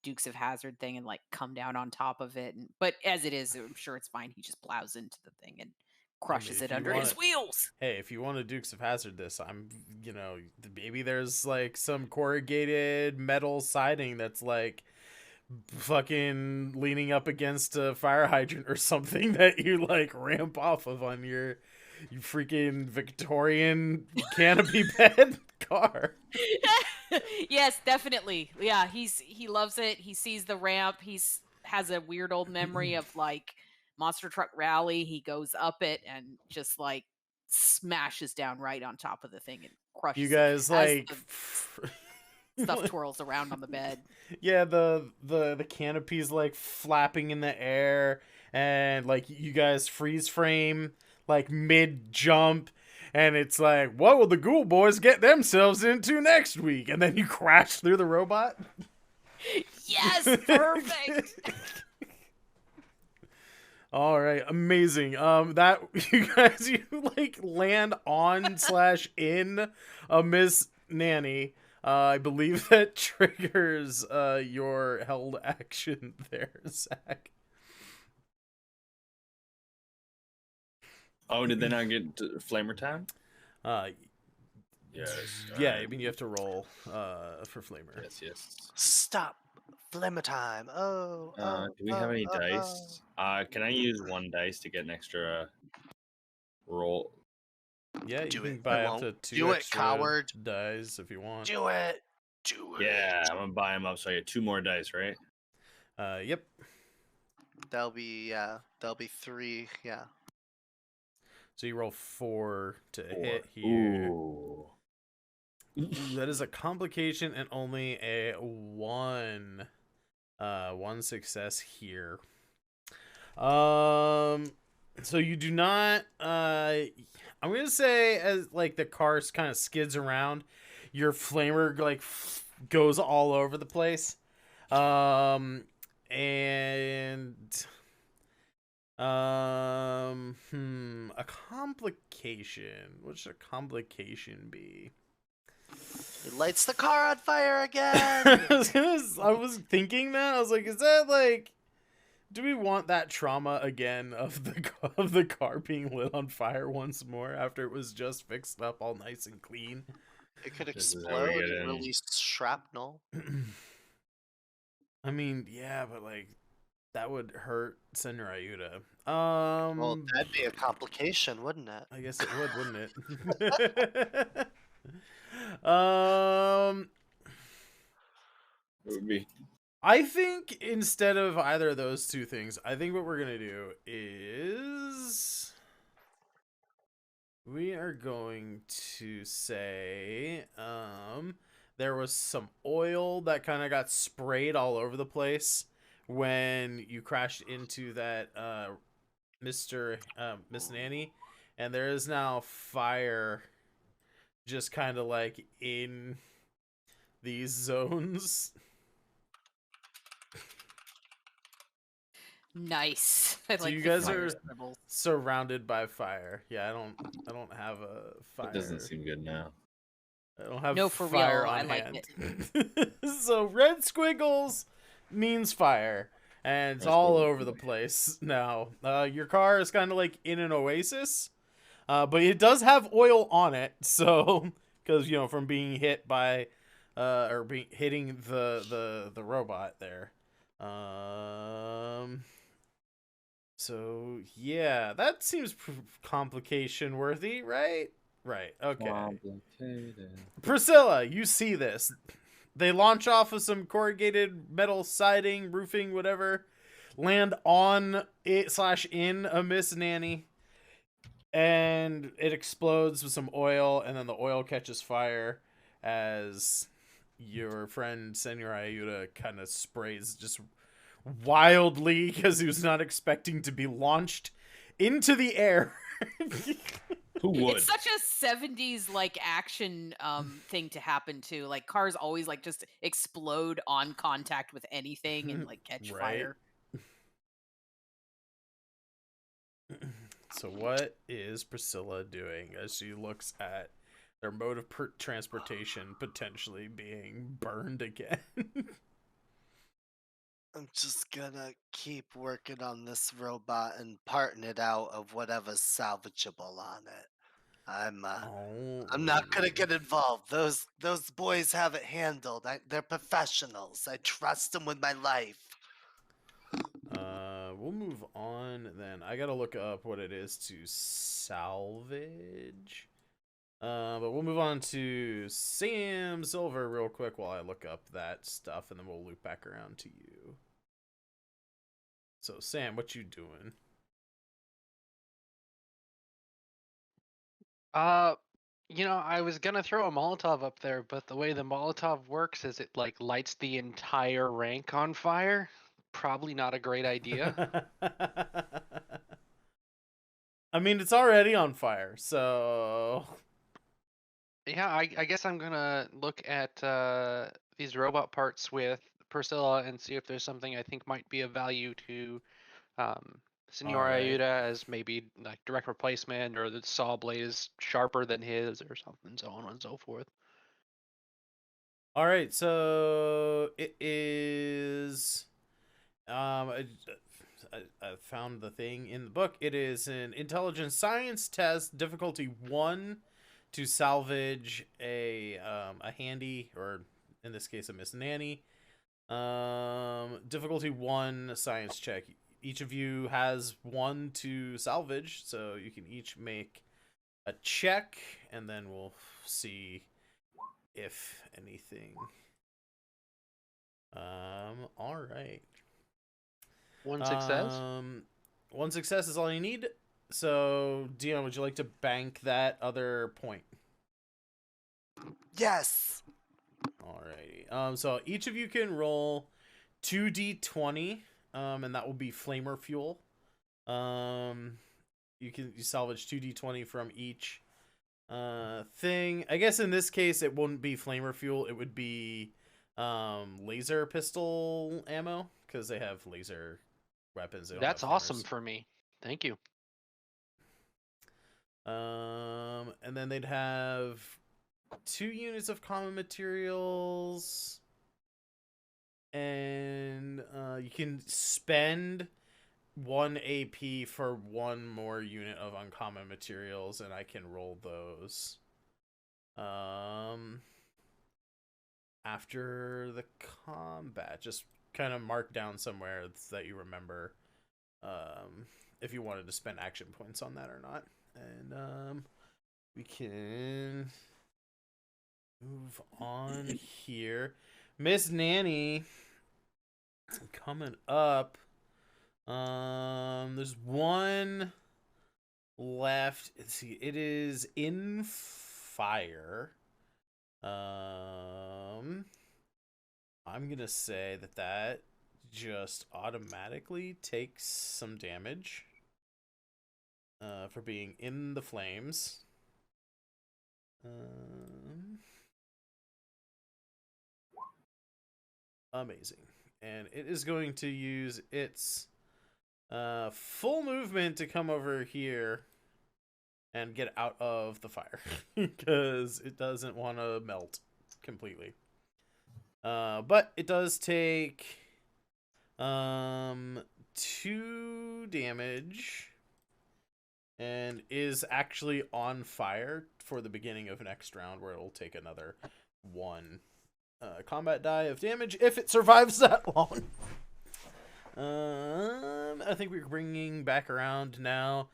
Dukes of Hazzard thing and like come down on top of it. But as it is, I'm sure it's fine. He just plows into the thing and crushes if it you under want his it- wheels. Hey, if you want to Dukes of Hazzard this, maybe there's like some corrugated metal siding that's like fucking leaning up against a fire hydrant or something that you like ramp off of on your freaking Victorian canopy bed car. Yes, definitely. Yeah, he loves it. He sees the ramp. Has a weird old memory of like Monster Truck Rally. He goes up it and just like smashes down right on top of the thing and crushes You guys it as like the stuff twirls around on the bed. yeah, the canopy's like flapping in the air, and like you guys freeze frame like mid jump, and it's like, what will the Ghoul Boys get themselves into next week? And then you crash through the robot. Yes, perfect. All right, amazing. That you like land on / in a Miss Nanny. I believe that triggers your held action there, Zack. Oh, did they not get flamer time? Yes. Yes. Yeah, I alright. mean you have to roll for flamer. Yes. Stop. Flimmer time. Oh. Do we have any dice? Can I use one dice to get an extra roll? Yeah, you Do can it. buy I up to won't. 2 Do it, extra coward. dice if you want. Do it. Do it. Yeah, I'm gonna buy them up so I get 2 more dice, right? Yep. That'll be 3. Yeah. So you roll 4 to 4. hit here. Ooh. That is a complication and only a 1 success here. So you do not I'm going to say as like the car kind of skids around, your flamer like goes all over the place. And a complication. What should a complication be? It lights the car on fire again. I was thinking that. I was like, is that like, do we want that trauma again of the car being lit on fire once more after it was just fixed up all nice and clean? It could This is how we explode get and in. release shrapnel. I mean, yeah, but like that would hurt Senra Ayuda. Well, that'd be a complication, wouldn't it? I guess it would, wouldn't it? It would be. I think instead of either of those two things, I think what we're gonna do is we are going to say there was some oil that kind of got sprayed all over the place when you crashed into that Miss Nanny, and there is now fire just kind of like in these zones. Nice. I So like you the guys fire are symbols. surrounded by fire. Yeah, I don't have a fire. It doesn't seem good now. I don't have No, for fire real, on I like hand. So red squiggles means fire, and it's Red all squiggles. over the place now. Your car is kind of like in an oasis, but it does have oil on it. So, because from being hit by, or hitting the robot there. So yeah, that seems complication worthy, right? Right. Okay. Complicated. Priscilla, you see this. They launch off of some corrugated metal siding, roofing, whatever, land on it / in a Miss Nanny, and it explodes with some oil, and then the oil catches fire as your friend Senor Ayuda kind of sprays just wildly because he was not expecting to be launched into the air. Who would? It's such a 70s like action thing to happen to. Like cars always like just explode on contact with anything and like catch Right. fire. So what is Priscilla doing as she looks at their mode of transportation potentially being burned again? I'm just gonna keep working on this robot and parting it out of whatever's salvageable on it. I'm not gonna Alrighty. get involved. Those boys have it handled. They're professionals. I trust them with my life. We'll move on then. I gotta look up what it is to salvage. But we'll move on to Sam Silver real quick while I look up that stuff, and then we'll loop back around to you. So, Sam, what you doing? I was gonna throw a Molotov up there, but the way the Molotov works is it like lights the entire rank on fire. Probably not a great idea. I mean, it's already on fire, so... Yeah, I guess I'm gonna look at these robot parts with Priscilla and see if there's something I think might be of value to Senor Alright. Ayuda as maybe like direct replacement, or the saw blade is sharper than his or something, so on and so forth. Alright, so it is... I found the thing in the book. It is an intelligence science test, difficulty 1, to salvage a handy, or in this case a Miss Nanny. Difficulty 1 science check. Each of you has 1 to salvage, so you can each make a check, and then we'll see if anything. All right. One success. One success is all you need. So, Dion, would you like to bank that other point? Yes. Alrighty. So each of you can roll 2d20, and that will be flamer fuel. You salvage 2d20 from each thing. I guess in this case it wouldn't be flamer fuel. It would be laser pistol ammo, because they have laser weapons. That's awesome for me. Thank you. And then they'd have 2 units of common materials, and you can spend 1 AP for 1 more unit of uncommon materials, and I can roll those after the combat. Just kind of mark down somewhere that you remember if you wanted to spend action points on that or not. And we can move on here. Miss Nanny coming up. There's 1 left. Let's see. It is in fire. I'm gonna say that just automatically takes some damage for being in the flames. Amazing. And it is going to use its full movement to come over here and get out of the fire because it doesn't want to melt completely. But it does take 2 damage and is actually on fire for the beginning of next round, where it will take another 1 combat die of damage if it survives that long. I think we're bringing back around now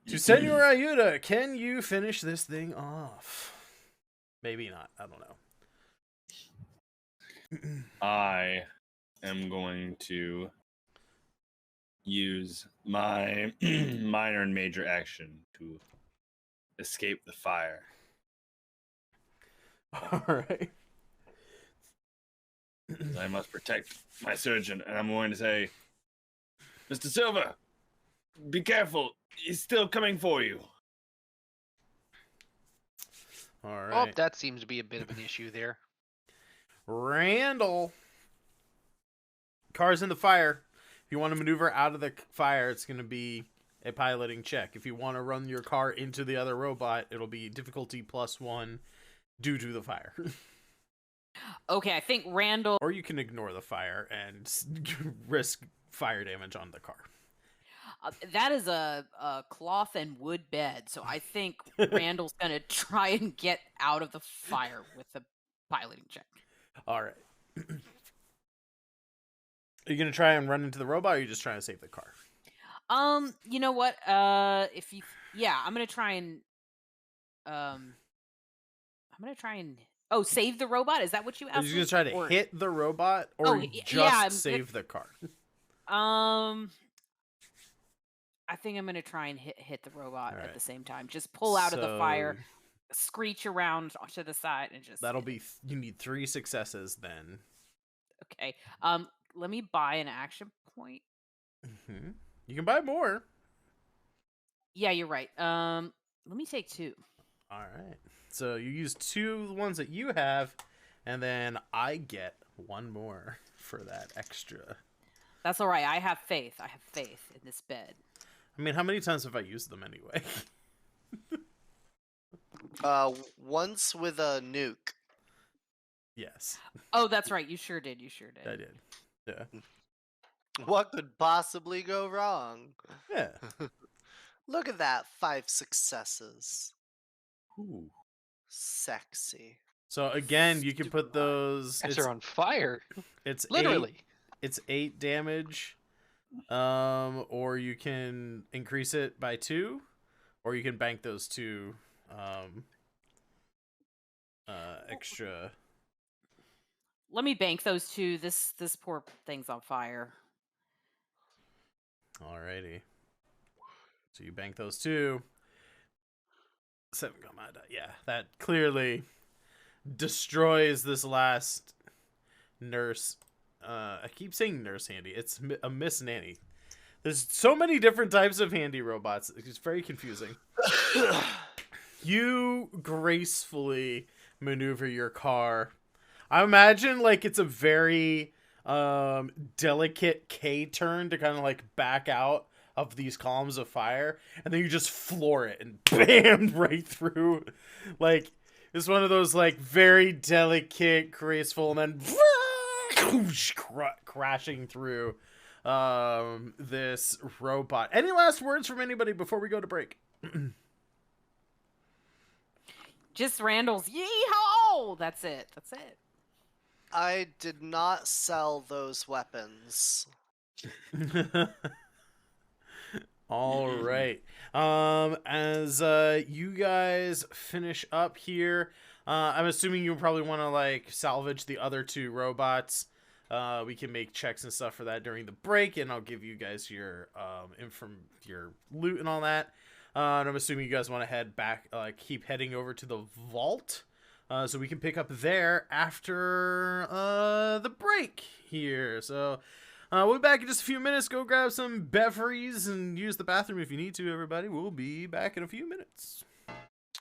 to Senor Ayuda. Can you finish this thing off? Maybe not. I don't know. I am going to use my minor and major action to escape the fire. All right. I must protect my surgeon, and I'm going to say, Mr. Silver, be careful. He's still coming for you. All Oh, right. that seems to be a bit of an issue there. Randall. Car's in the fire. If you want to maneuver out of the fire, it's going to be a piloting check. If you want to run your car into the other robot, it'll be difficulty +1 due to the fire. Okay, I think Randall. Or you can ignore the fire and risk fire damage on the car. That is a cloth and wood bed, so I think Randall's gonna try and get out of the fire with a piloting check. All right. Are you going to try and run into the robot, or are you just trying to save the car? You know what? I'm gonna try and save the robot. Is that what you asked? Are you going to try to hit the robot, or save the car? I think I'm gonna try and hit the robot at the same time. Just pull out of the fire, screech around to the side, and just. That'll be. You need 3 successes then. Okay. Let me buy an action point. Mm-hmm. You can buy more. Yeah, you're right. Let me take 2. All right. So you use 2 of the ones that you have, and then I get 1 more for that extra. That's all right. I have faith. I have faith in this bed. I mean, how many times have I used them anyway? Once with a nuke. Yes. Oh, that's right. You sure did. I did. Yeah. What could possibly go wrong? Yeah. Look at that, 5 successes. Ooh. Sexy. So again, you can put those. Guys are on fire. It's Literally. It's 8 damage. Or you can increase it by 2, or you can bank those 2 extra. Let me bank those 2. This poor thing's on fire. Alrighty. So you bank those 2. 7 got my die. Yeah, that clearly destroys this last nurse. I keep saying nurse handy. It's a Miss Nanny. There's so many different types of handy robots. It's very confusing. You gracefully maneuver your car. I imagine like it's a very delicate K-turn to kind of like back out of these columns of fire, and then you just floor it and bam right through. Like it's one of those like very delicate, graceful, and then crashing through this robot. Any last words from anybody before we go to break? Just Randall's yeehaw! That's it. I did not sell those weapons. All right. As you guys finish up here, I'm assuming you probably want to like salvage the other 2 robots. We can make checks and stuff for that during the break, and I'll give you guys your your loot and all that. And I'm assuming you guys want to head back, keep heading over to the vault, so we can pick up there after the break here. So we'll be back in just a few minutes. Go grab some beverages and use the bathroom if you need to, everybody. We'll be back in a few minutes.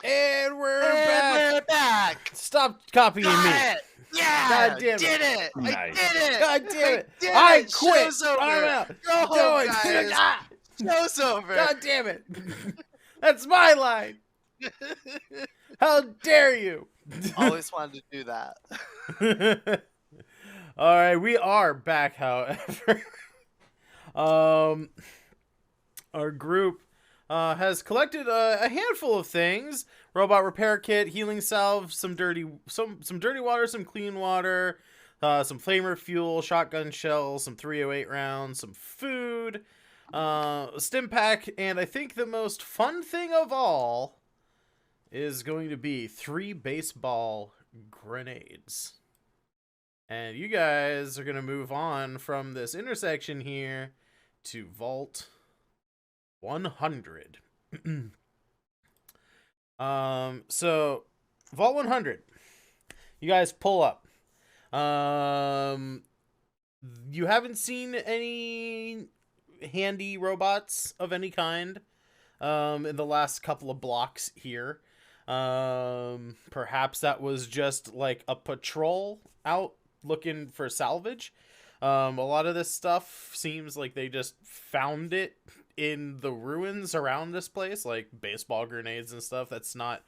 And we're back. Stop copying me. Yeah, God damn it. Did it. Nice. I did it. God damn it. did I it. quit. Show's over. I'm out. Go home, Going. guys. Ah, Show's over. God damn it. That's my line. How dare you? Always wanted to do that. All right, we are back, however. Our group has collected a handful of things: robot repair kit, healing salve, some dirty water, some clean water, some flamer fuel, shotgun shells, some 308 rounds, some food, a stim pack, and I think the most fun thing of all is going to be 3 baseball grenades. And you guys are going to move on from this intersection here to Vault 100. So Vault 100. You guys pull up. You haven't seen any handy robots of any kind in the last couple of blocks here. Perhaps that was just like a patrol out looking for salvage. A lot of this stuff seems like they just found it in the ruins around this place, like baseball grenades and stuff. That's not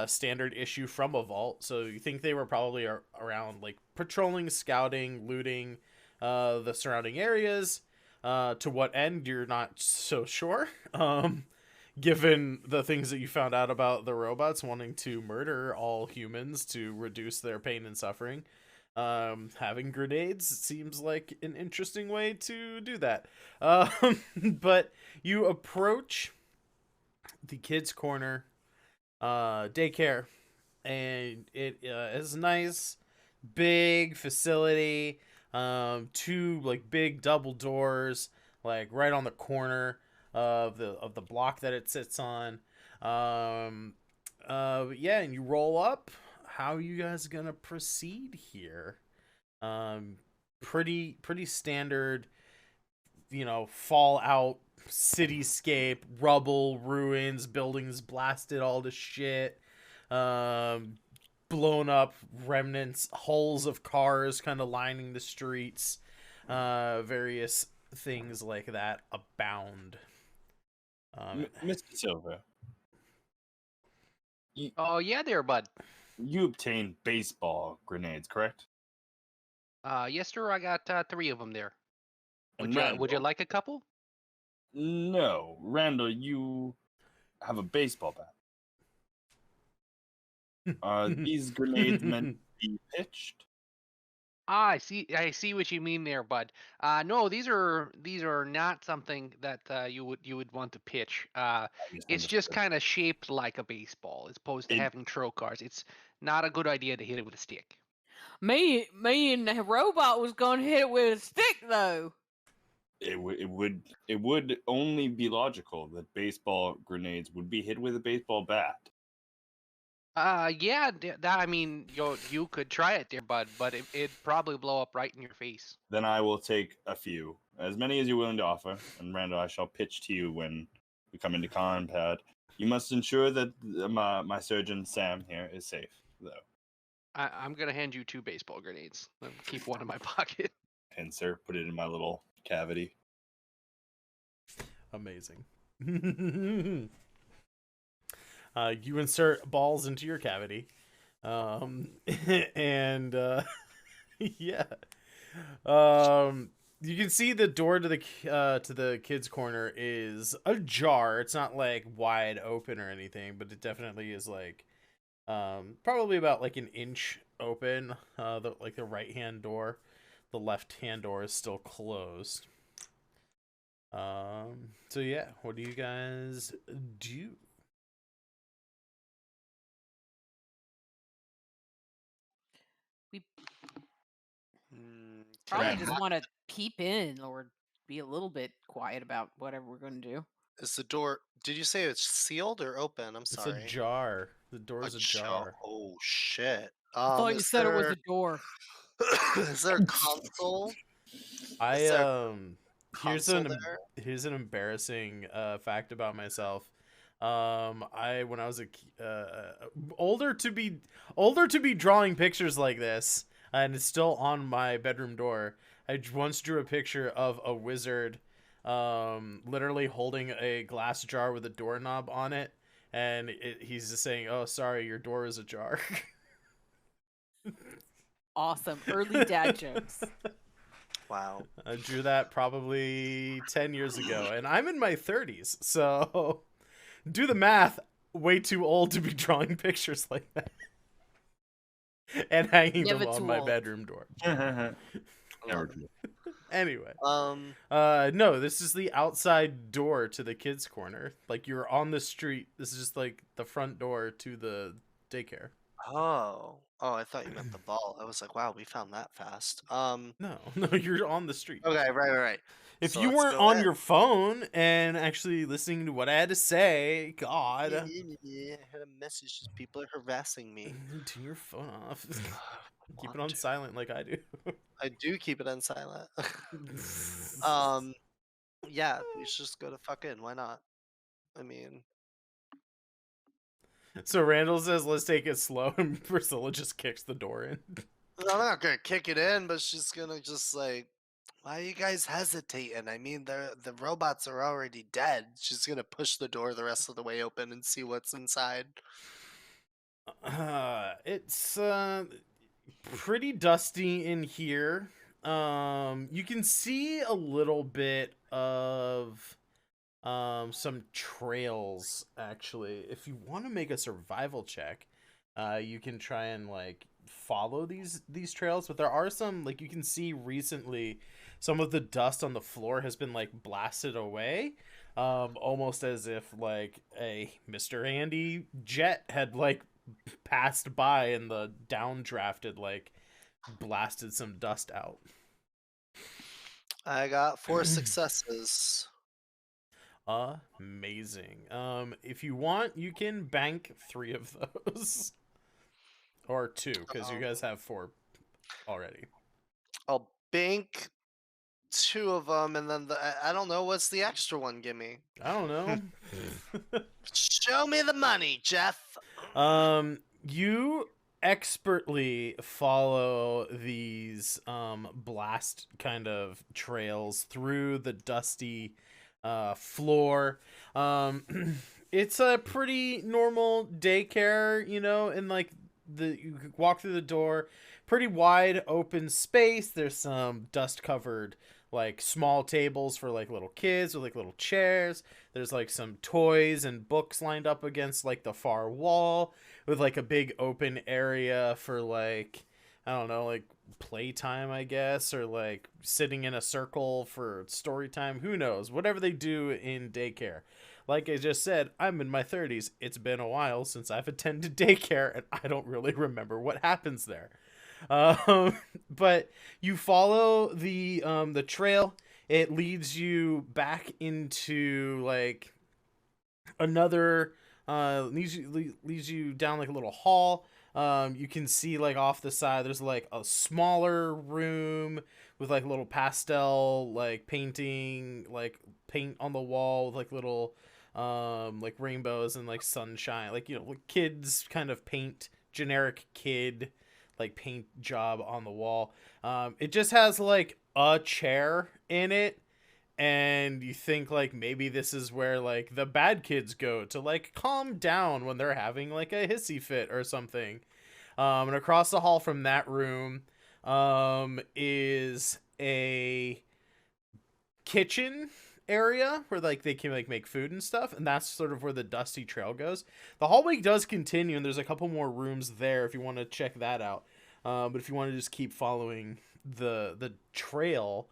standard issue from a vault. So you think they were probably around like patrolling, scouting, looting the surrounding areas. To what end, you're not so sure. Given the things that you found out about the robots wanting to murder all humans to reduce their pain and suffering. Having grenades seems like an interesting way to do that. But you approach the kids' corner daycare, and it is a nice big facility. Two like big double doors, like right on the corner of the block that it sits on. Yeah, and you roll up. How are you guys gonna proceed here? Pretty standard, Fallout cityscape, rubble, ruins, buildings blasted all to shit. Blown up remnants, hulls of cars kind of lining the streets. Various things like that abound. Mr. Silver, Oh yeah, there, bud. you obtained baseball grenades, correct? Yes, sir. I got 3 of them there. And Would you Randall- like a couple? No, Randall, you have a baseball bat. Are these grenades meant to be pitched? I see. I see what you mean there, bud. No, these are not something that you would want to pitch. It's just misunderstood. kind of shaped like a baseball, as opposed to It- having throw cars. It's not a good idea to hit it with a stick. Me and the robot was gonna hit it with a stick though. It would only be logical that baseball grenades would be hit with a baseball bat. Yeah. That I mean, you could try it there, bud, but it'd probably blow up right in your face. Then I will take a few, as many as you're willing to offer. And Randall, I shall pitch to you when we come into Conpad. You must ensure that my surgeon Sam here is safe, though. I'm gonna hand you 2 baseball grenades. I'll keep one in my pocket. Pincer, put it in my little cavity. Amazing. You insert balls into your cavity, and yeah, you can see the door to the kids' corner is ajar. It's not like wide open or anything, but it definitely is like probably about like an inch open. The right hand door, the left hand door is still closed. So yeah, what do you guys do? We Mm, probably Right. just want to peep in or be a little bit quiet about whatever we're going to do. Is the door? Did you say it's sealed or open? I'm It's sorry. a jar. The door's ajar. Oh shit. I thought you Is said it was there a door. is there a console? I Is there here's console an there? here's an embarrassing fact about myself. When I was older to be drawing pictures like this, and it's still on my bedroom door. I once drew a picture of a wizard, literally holding a glass jar with a doorknob on it, and he's just saying, "Oh, sorry, your door is ajar." Awesome. Early dad jokes. Wow. I drew that probably 10 years ago, and I'm in my 30s, so do the math. Way too old to be drawing pictures like that and hanging Never them on too my old. bedroom door. Never do. Anyway, Um, no, this is the outside door to the kids' corner. Like, you're on the street. This is just like the front door to the daycare. oh, I thought you meant the ball. I was like, wow, we found that fast. No, you're on the street. Okay, right. If So you let's weren't go on in. your phone and actually listening to what I had to say, God. I had a message. Just people are harassing me. Turn your phone off. Keep Want it on to. silent like I do. I do keep it on silent. Yeah, we should just go to fuck in. Why not? I mean, So Randall says, let's take it slow, and Priscilla just kicks the door in. I'm not gonna kick it in, but she's gonna just like, why are you guys hesitating? I mean, the robots are already dead. She's gonna push the door the rest of the way open and see what's inside. It's pretty dusty in here. You can see a little bit of some trails actually. If you want to make a survival check, you can try and like follow these trails, but there are some, like, you can see recently some of the dust on the floor has been like blasted away, almost as if like a Mr. Handy jet had like passed by and the downdrafted like blasted some dust out. I got 4 successes. Amazing. If you want, you can bank 3 of those. Or 2, because you guys have 4 already. I'll bank 2 of them, and then I don't know, what's the extra one? Give me. I don't know. Show me the money, Jeff. You expertly follow these blast kind of trails through the dusty floor. It's a pretty normal daycare, you know, and like you walk through the door, pretty wide open space. There's some dust covered like small tables for like little kids with like little chairs. There's like some toys and books lined up against like the far wall, with like a big open area for like, I don't know, like playtime, I guess, or like sitting in a circle for story time. Who knows? Whatever they do in daycare. Like I just said, I'm in my 30s. It's been a while since I've attended daycare, and I don't really remember what happens there. But you follow the trail. It leads you back into like another leads you down like a little hall. You can see like off the side there's like a smaller room with like little pastel like painting, like paint on the wall with like little like rainbows and like sunshine, like, you know, like kids kind of paint, generic kid like paint job on the wall. It just has like a chair in it, and you think like maybe this is where like the bad kids go to like calm down when they're having like a hissy fit or something. And across the hall from that room is a kitchen area where like they can like make food and stuff, and that's sort of where the dusty trail goes. The hallway does continue, and there's a couple more rooms there if you want to check that out. But if you want to just keep following the trail,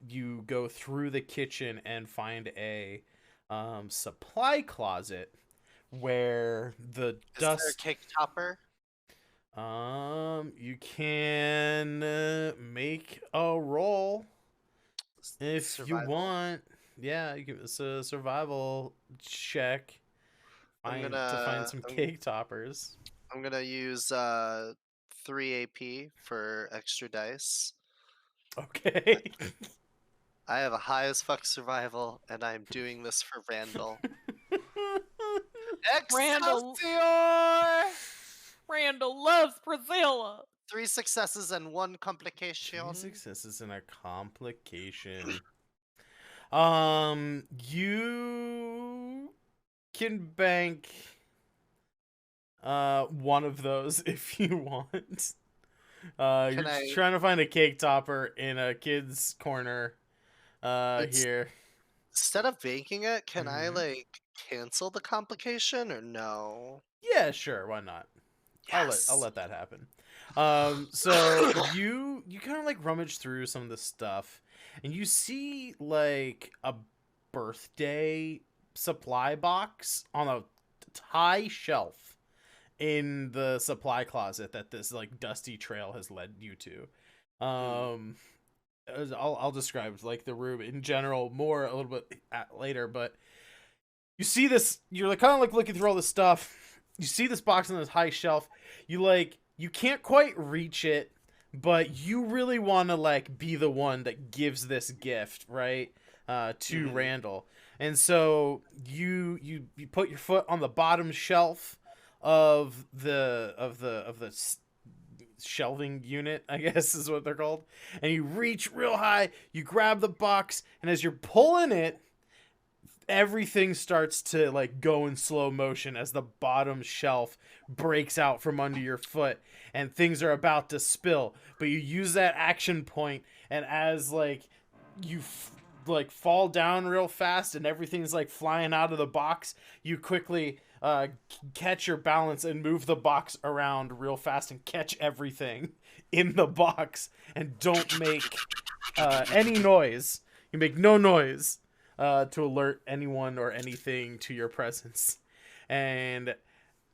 you go through the kitchen and find a supply closet where the dust. Is there a cake topper? You can make a roll if Survival. you want. Yeah, you can. It's a survival check. To find some cake toppers. I'm gonna use 3 AP for extra dice. Okay. I have a high as fuck survival, and I'm doing this for Randall. Randall- Excelsior! Randall loves Priscilla. 3 successes and 1 complication. 3 successes and a complication. You can bank one of those if you want. You're just trying to find a cake topper in a kid's corner here. Instead of baking it, can I like cancel the complication or no? Yeah, sure, why not? Yes. I'll let that happen. So you kind of like rummage through some of the stuff, and you see like a birthday supply box on a high shelf in the supply closet that this like dusty trail has led you to. I'll describe like the room in general more a little bit later, but you see this, you're like kind of like looking through all this stuff. You see this box on this high shelf. You can't quite reach it, but you really want to like be the one that gives this gift, right? To Randall. And so you put your foot on the bottom shelf of the shelving unit, I guess is what they're called. And you reach real high, you grab the box, and as you're pulling it, everything starts to like go in slow motion as the bottom shelf breaks out from under your foot and things are about to spill, but you use that action point, and as like you like fall down real fast and everything's like flying out of the box, you quickly catch your balance and move the box around real fast and catch everything in the box and don't make any noise. You make no noise to alert anyone or anything to your presence. And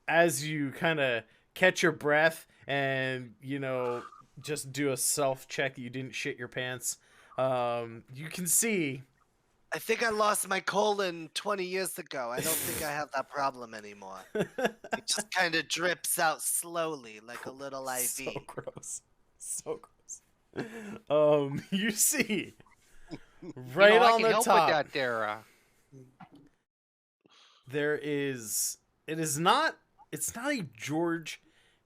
as you kind of catch your breath and, you know, just do a self-check that you didn't shit your pants, you can see... I think I lost my colon 20 years ago. I don't think I have that problem anymore. It just kind of drips out slowly like a little IV. So gross. So gross. You see... Right I on can the help top, with that there. it's not a George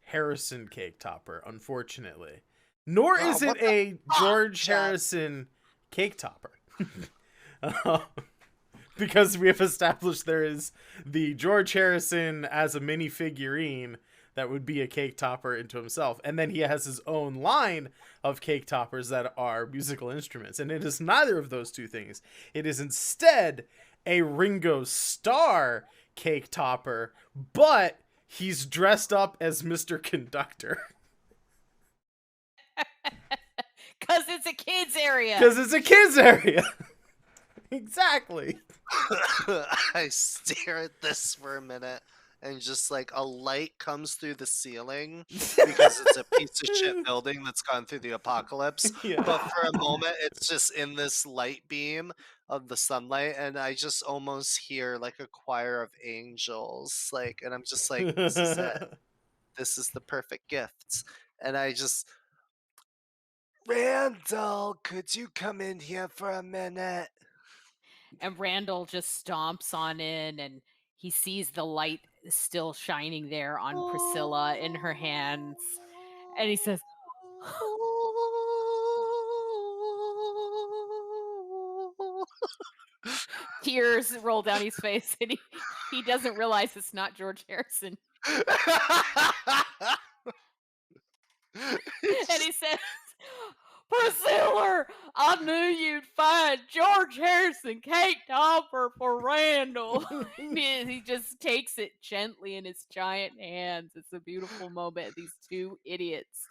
Harrison cake topper, unfortunately. Nor Oh, is it what a George Chad? Harrison cake topper. Because we have established there is the George Harrison as a mini figurine that would be a cake topper into himself. And then he has his own line of cake toppers that are musical instruments. And it is neither of those two things. It is instead a Ringo Starr cake topper, but he's dressed up as Mr. Conductor. Because it's a kids area. Because it's a kids area. Exactly. I stare at this for a minute and just like a light comes through the ceiling because it's a piece of shit building that's gone through the apocalypse. Yeah. But for a moment, it's just in this light beam of the sunlight, and I just almost hear like a choir of angels. Like, and I'm just like, this is it. This is the perfect gift. And I just, Randall, could you come in here for a minute? And Randall just stomps on in, and he sees the light still shining there on Priscilla in her hands. And he says, tears roll down his face, and he doesn't realize it's not George Harrison. And he says, Priscilla, I knew you'd find George Harrison cake topper for Randall. He just takes it gently in his giant hands. It's a beautiful moment. These two idiots.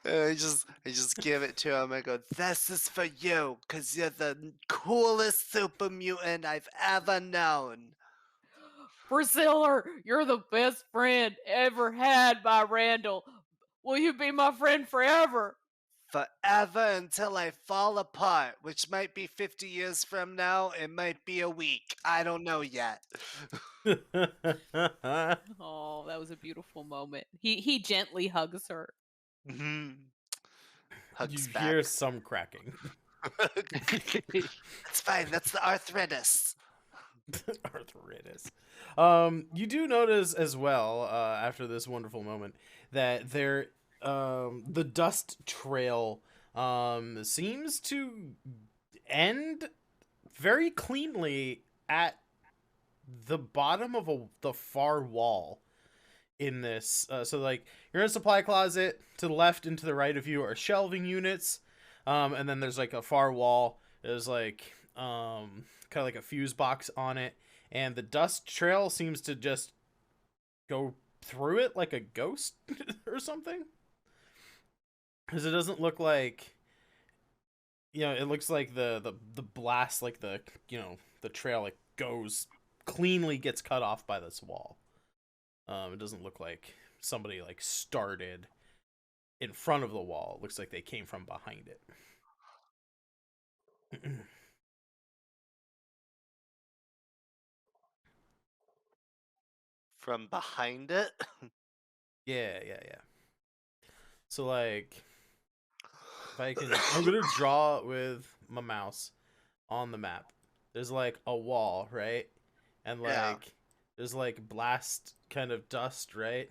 And I just give it to him. I go, this is for you, because you're the coolest super mutant I've ever known. Priscilla, you're the best friend ever had by Randall. Will you be my friend forever? Forever until I fall apart, which might be 50 years from now. It might be a week. I don't know yet. Oh, that was a beautiful moment. He gently hugs her. Mhm. You Hugs hear back. some cracking. It's fine. That's the arthritis. Arthritis. You do notice as well, after this wonderful moment, that there, the dust trail, seems to end very cleanly at the bottom of the far wall in this. So like you're in a supply closet. To the left and to the right of you are shelving units, and then there's like a far wall. There's like kind of like a fuse box on it, and the dust trail seems to just go through it like a ghost or something, because it doesn't look like, you know, it looks like the blast, like the, you know, the trail like goes cleanly, gets cut off by this wall. It doesn't look like somebody like started in front of the wall. It looks like they came from behind it. From behind it? Yeah. So like, if I can, I'm gonna draw with my mouse on the map. There's like a wall, right? And like, Yeah. there's like blast kind of dust, right?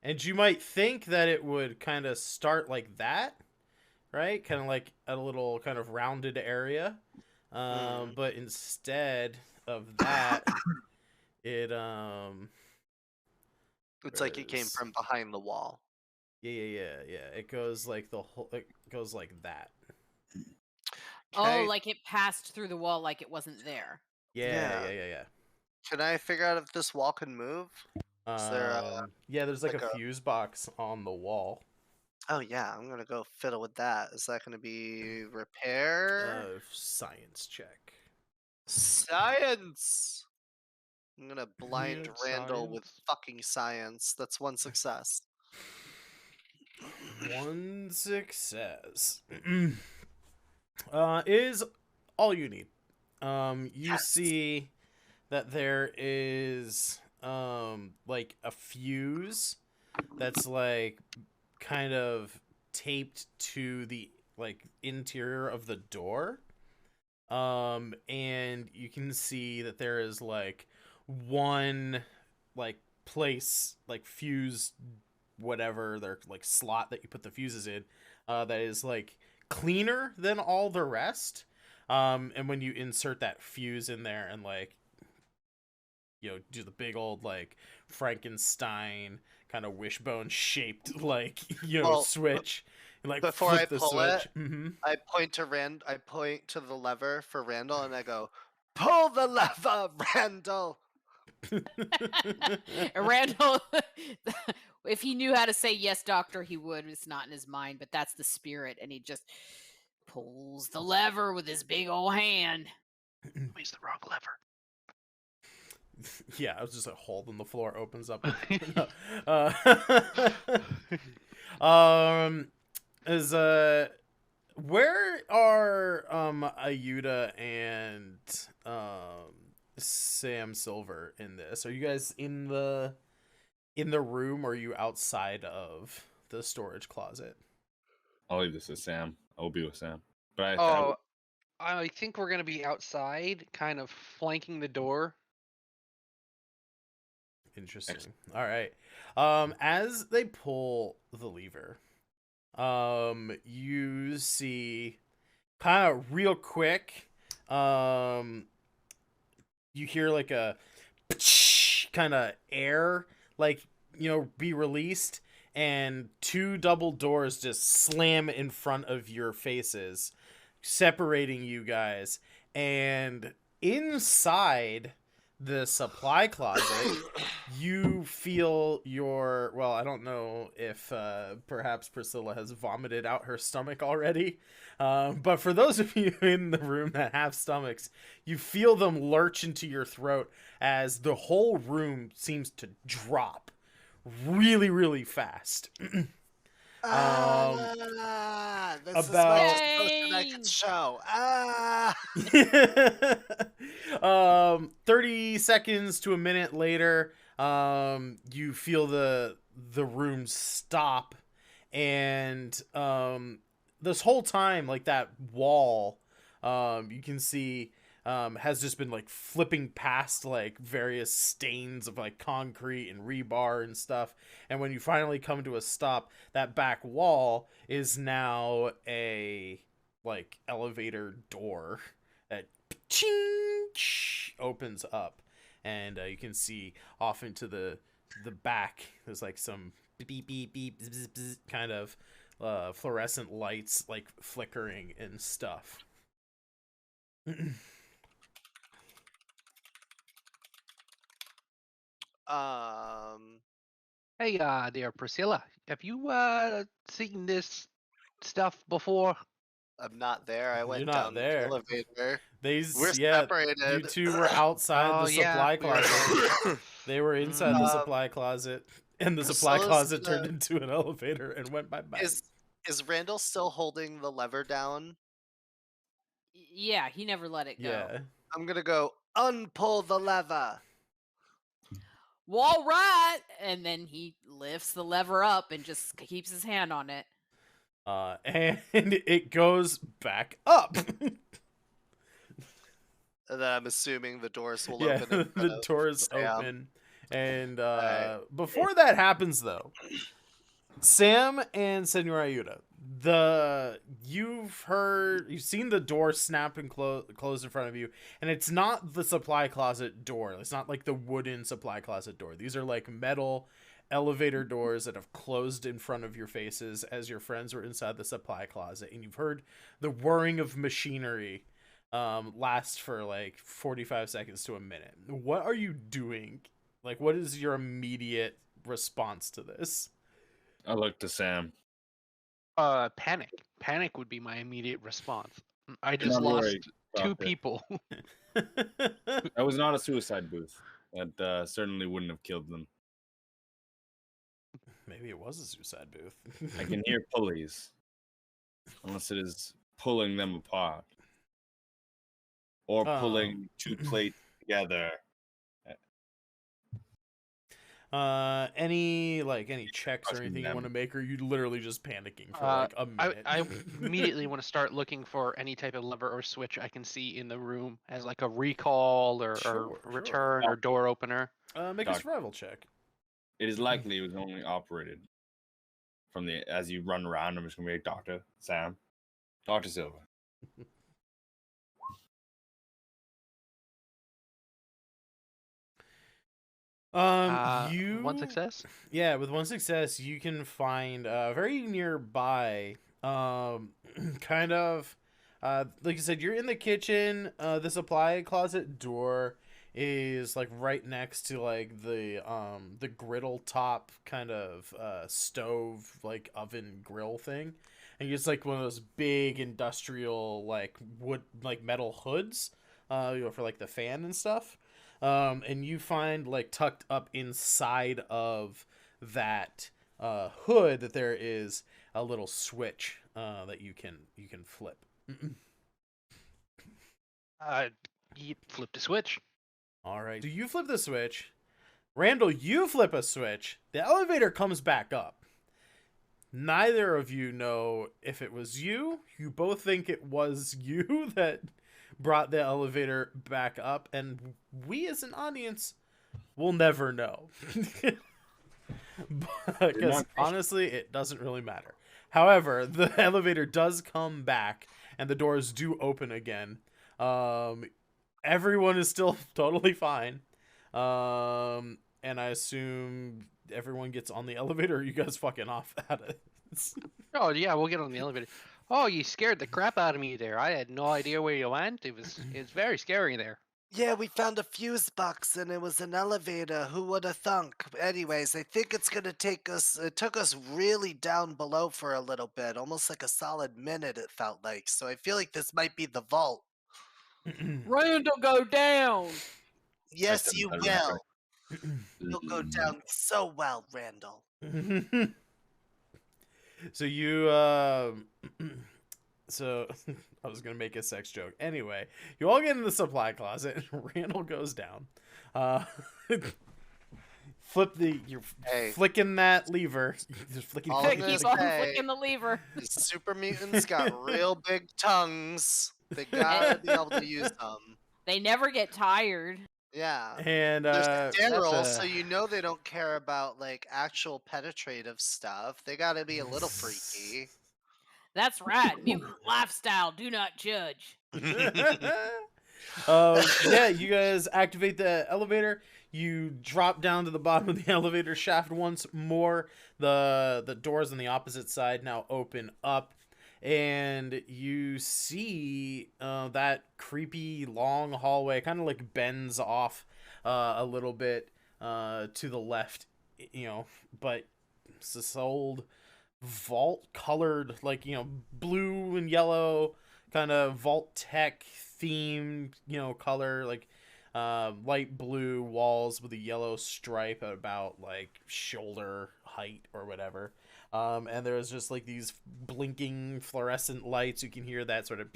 And you might think that it would kind of start like that, right? Kind of like a little kind of rounded area. Mhm. But instead of that, it It's like it came where's from behind the wall. yeah. It goes like the whole. It goes like that. Oh, Okay. like it passed through the wall like it wasn't there. Yeah. Can I figure out if this wall can move? Is there Yeah. There's like a like a? fuse box on the wall. Oh yeah, I'm gonna go fiddle with that. Is that gonna be repair? Science check. Science. I'm gonna blind Weird Randall with science. fucking science. That's one success. One success. Is all you need. You Yes. see that there is like a fuse that's like kind of taped to the like interior of the door. And you can see that there is like one like place like fuse whatever their like slot that you put the fuses in that is like cleaner than all the rest. And when you insert that fuse in there and like do the big old like Frankenstein kind of wishbone shaped like Well, switch and like before flip I the pull switch. it, I point to I point to the lever for Randall, and I go, "Pull the lever, Randall." And Randall, if he knew how to say yes, doctor, he would. It's not in his mind, but that's the spirit, and he just pulls the lever with his big old hand. He's the wrong lever. Yeah, it was just a hole in the floor opens up. Is where are Ayuda and Sam Silver in this? Are you guys in the room, or are you outside of the storage closet? I'll leave this with Sam. I'll be with Sam. But Oh, I think we're gonna be outside, kind of flanking the door. Interesting. All right. As they pull the lever, you see kind of real quick, you hear like a kind of air, like, be released, and two double doors just slam in front of your faces, separating you guys. And inside the supply closet, you feel well, I don't know if perhaps Priscilla has vomited out her stomach already, but for those of you in the room that have stomachs, you feel them lurch into your throat as the whole room seems to drop really, really fast. This is about- my emotion I can show. 30 seconds to a minute later, you feel the room stop, and this whole time, like, that wall, you can see has just been like flipping past like various stains of like concrete and rebar and stuff. And when you finally come to a stop, that back wall is now a like elevator door that opens up, and you can see off into the back. There's like some beep beep beep bzz, bzz, kind of fluorescent lights like flickering and stuff. Hey, there, Priscilla. Have you seen this stuff before? I'm not there. I went You're not down there. the elevator. We're We're separated. You two were outside Oh, the yeah, supply we were. closet. They were inside the Um, supply closet, and the supply Priscilla's closet turned into an elevator and went bye-bye. Is Randall still holding the lever down? Yeah, he never let it go. Yeah. I'm gonna go unpull the lever. Well, all right, and then he lifts the lever up and just keeps his hand on it. And it goes back up. And then I'm assuming the doors will Yeah, open. the doors Sam. open. And Alright. before that happens, though, Sam and Senora Ayuda, You've seen the door snap and close in front of you, and it's not the supply closet door. It's not like the wooden supply closet door. These are like metal elevator doors that have closed in front of your faces as your friends were inside the supply closet, and you've heard the whirring of machinery last for like 45 seconds to a minute. What are you doing? Like, what is your immediate response to this? I look to Sam. Panic. Panic would be my immediate response. I Do just not lost worry, two Doctor. people. That was not a suicide booth. That certainly wouldn't have killed them. Maybe it was a suicide booth. I can hear pulleys. Unless it is pulling them apart. Or pulling two plates together. Any checks or Crushing anything you them. want to make, or you literally just panicking for like a minute? I immediately want to start looking for any type of lever or switch I can see in the room as like a recall or Sure. return or door opener. Make a survival check. It is likely it was only operated from as you run around. I'm just gonna be like, Dr. Sam, Dr. Silva. One success. Yeah, with one success, you can find very nearby, kind of, like I said, you're in the kitchen. The supply closet door is like right next to like the griddle top kind of stove, like oven grill thing, and it's like one of those big industrial like wood, like metal hoods, for like the fan and stuff. And you find like tucked up inside of that hood that there is a little switch that you can flip. You flip the switch. All right. So you flip the switch. Randall, you flip a switch. The elevator comes back up. Neither of you know if it was you. You both think it was you that brought the elevator back up, and we as an audience will never know. Because honestly, it doesn't really matter. However, the elevator does come back, and the doors do open again. Everyone is still totally fine. And I assume everyone gets on the elevator, or you guys fucking off at it. Oh yeah, we'll get on the elevator. Oh, you scared the crap out of me there. I had no idea where you went. It's very scary there. Yeah, we found a fuse box and it was an elevator. Who would have thunk? Anyways, I think it's gonna take us. It took us really down below for a little bit, almost like a solid minute. It felt like. So I feel like this might be the vault. Randall, go down. Yes, said you that will. right. You'll go down so well, Randall. So you so I was gonna make a sex joke. Anyway, you all get in the supply closet and Randall goes down. You're flicking that lever. Just flicking All Keep I'm on gonna say- flicking the lever. The super mutants got real big tongues. They gotta be able to use them. They never get tired. Yeah. And They're sterile, that's, so you know they don't care about like actual penetrative stuff. They gotta be a little freaky. That's right. Mutant lifestyle. Do not judge. yeah, you guys activate the elevator. You drop down to the bottom of the elevator shaft once more. The doors on the opposite side now open up, and you see that creepy long hallway kind of like bends off a little bit to the left, but it's this old vault colored, like, blue and yellow kind of vault tech themed, color, like light blue walls with a yellow stripe at about like shoulder height or whatever. And there's just like these blinking fluorescent lights. You can hear that sort of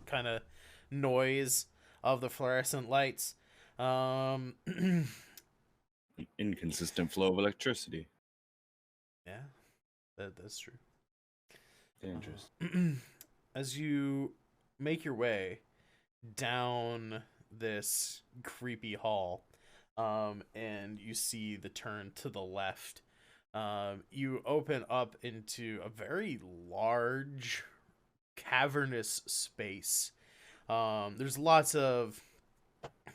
kind of noise of the fluorescent lights. Inconsistent flow of electricity. Yeah, that's true. Dangerous. As you make your way down this creepy hall, and you see the turn to the left, You open up into a very large, cavernous space. There's lots of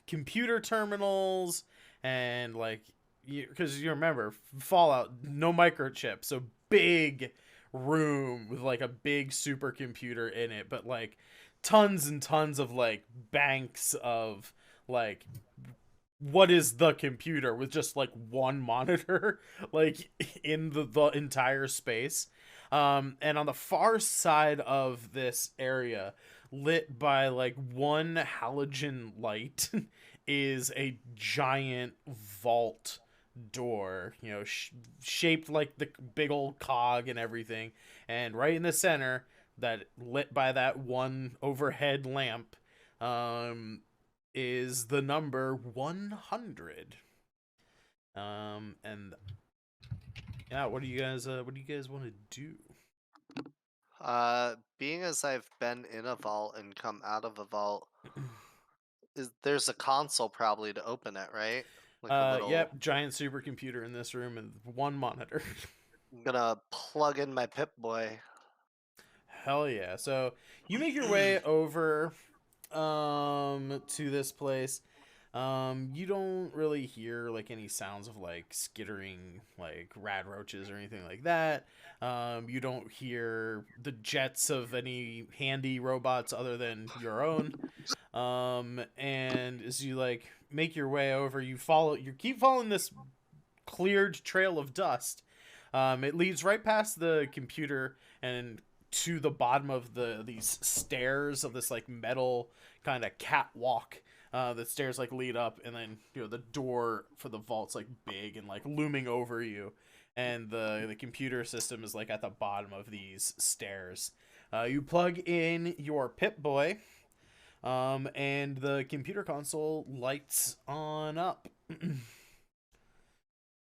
computer terminals and like because you remember Fallout, no microchip, so big room with like a big supercomputer in it, but like tons and tons of like banks of like what is the computer with just like one monitor like in the entire space. And on the far side of this area, lit by like one halogen light, is a giant vault door, shaped like the big old cog and everything. And right in the center, that lit by that one overhead lamp, is the number 100. And yeah, what do you guys want to do? Being as I've been in a vault and come out of a vault, there's a console probably to open it, right? Like a little. Yep, giant supercomputer in this room and one monitor. I'm gonna plug in my Pip-Boy. Hell yeah. So you make your way over to this place. You don't really hear like any sounds of like skittering like rad roaches or anything like that. You don't hear the jets of any handy robots other than your own. And as you like make your way over, you keep following this cleared trail of dust. It leads right past the computer and to the bottom of these stairs of this like metal kind of catwalk. The stairs like lead up, and then the door for the vault's like big and like looming over you, and the computer system is like at the bottom of these stairs. You plug in your Pip-Boy, and the computer console lights on up.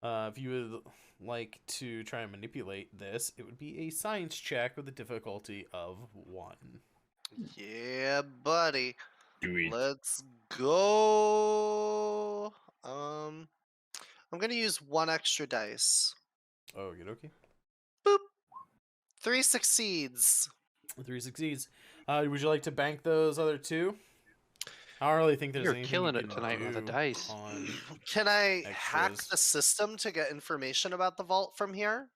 If you would like to try and manipulate this, it would be a science check with a difficulty of 1. Yeah, buddy. Do we? Let's go. I'm gonna use one extra dice. Okay, okay. Boop. 3 succeeds. 3 succeeds. Would you like to bank those other 2? I don't really think there's You're anything killing you it can tonight with the do dice. on Can I hack extras. the system to get information about the vault from here?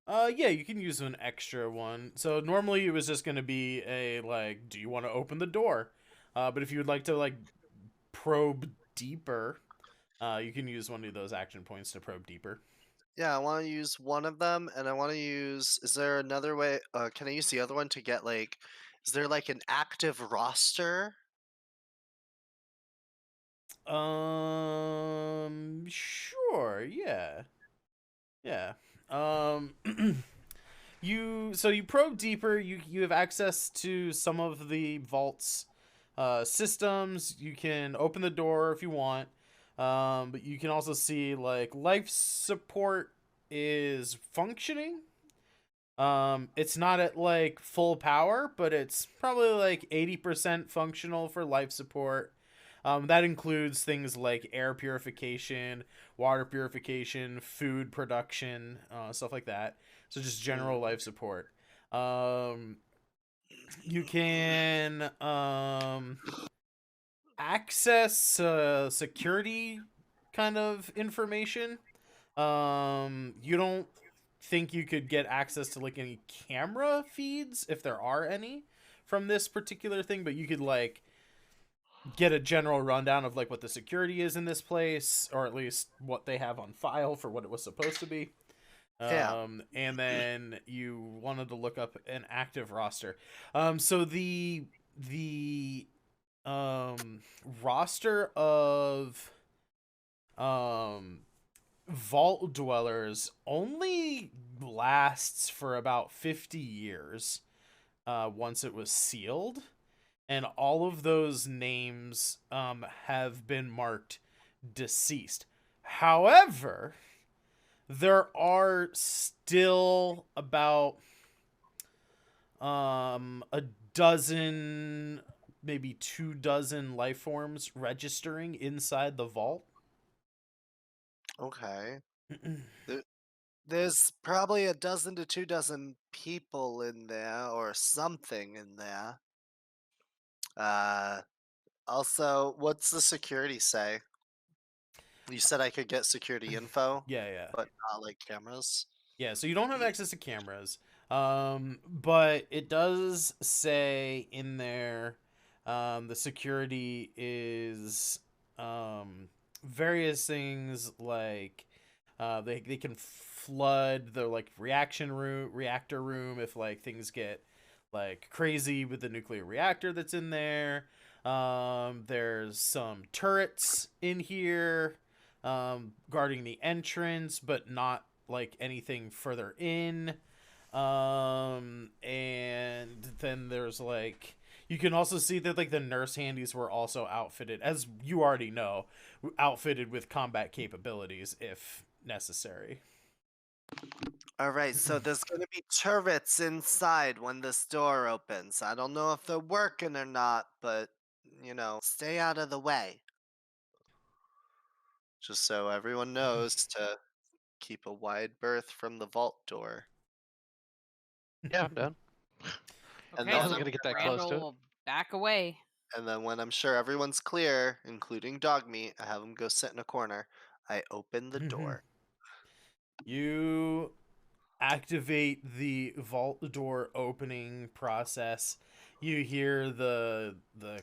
Yeah, you can use an extra one. So normally it was just going to be a like, do you want to open the door? But if you would like to like probe deeper, you can use one of those action points to probe deeper. Yeah, I want to use one of them, and I want to use. Is there another way? Can I use the other one to get like? Is there like an active roster? Sure, yeah. Yeah. You probe deeper, you have access to some of the vault's systems. You can open the door if you want. But you can also see like life support is functioning. It's not at like full power, but it's probably like 80% functional for life support. That includes things like air purification, water purification, food production, stuff like that. So just general life support. You can access security kind of information. You don't think you could get access to like any camera feeds if there are any from this particular thing, but you could like get a general rundown of like what the security is in this place, or at least what they have on file for what it was supposed to be. Yeah. And then you wanted to look up an active roster. So the roster of vault dwellers only lasts for about 50 years once it was sealed, and all of those names have been marked deceased. However, there are still about a dozen, maybe 2 dozen life forms registering inside the vault. Okay. There's probably a dozen to 2 dozen people in there or something in there. Uh, Also, what's the security say? You said I could get security info, Yeah, yeah. but not like cameras. Yeah, so you don't have access to cameras. But it does say in there the security is various things like they can flood the like reactor room if like things get like crazy with the nuclear reactor that's in there. There's some turrets in here guarding the entrance, but not like anything further in. And then there's like you can also see that like the nurse handies were also outfitted, as you already know, outfitted with combat capabilities if necessary. All right, so there's gonna be turrets inside when this door opens. I don't know if they're working or not, but stay out of the way. Just so everyone knows to keep a wide berth from the vault door. Yeah, I'm done. And Okay, I then wasn't I'm gonna get that close Randall to it. will back away. and then when I'm sure everyone's clear, including Dogmeat, I have him go sit in a corner. I open the door. You activate the vault door opening process. You hear the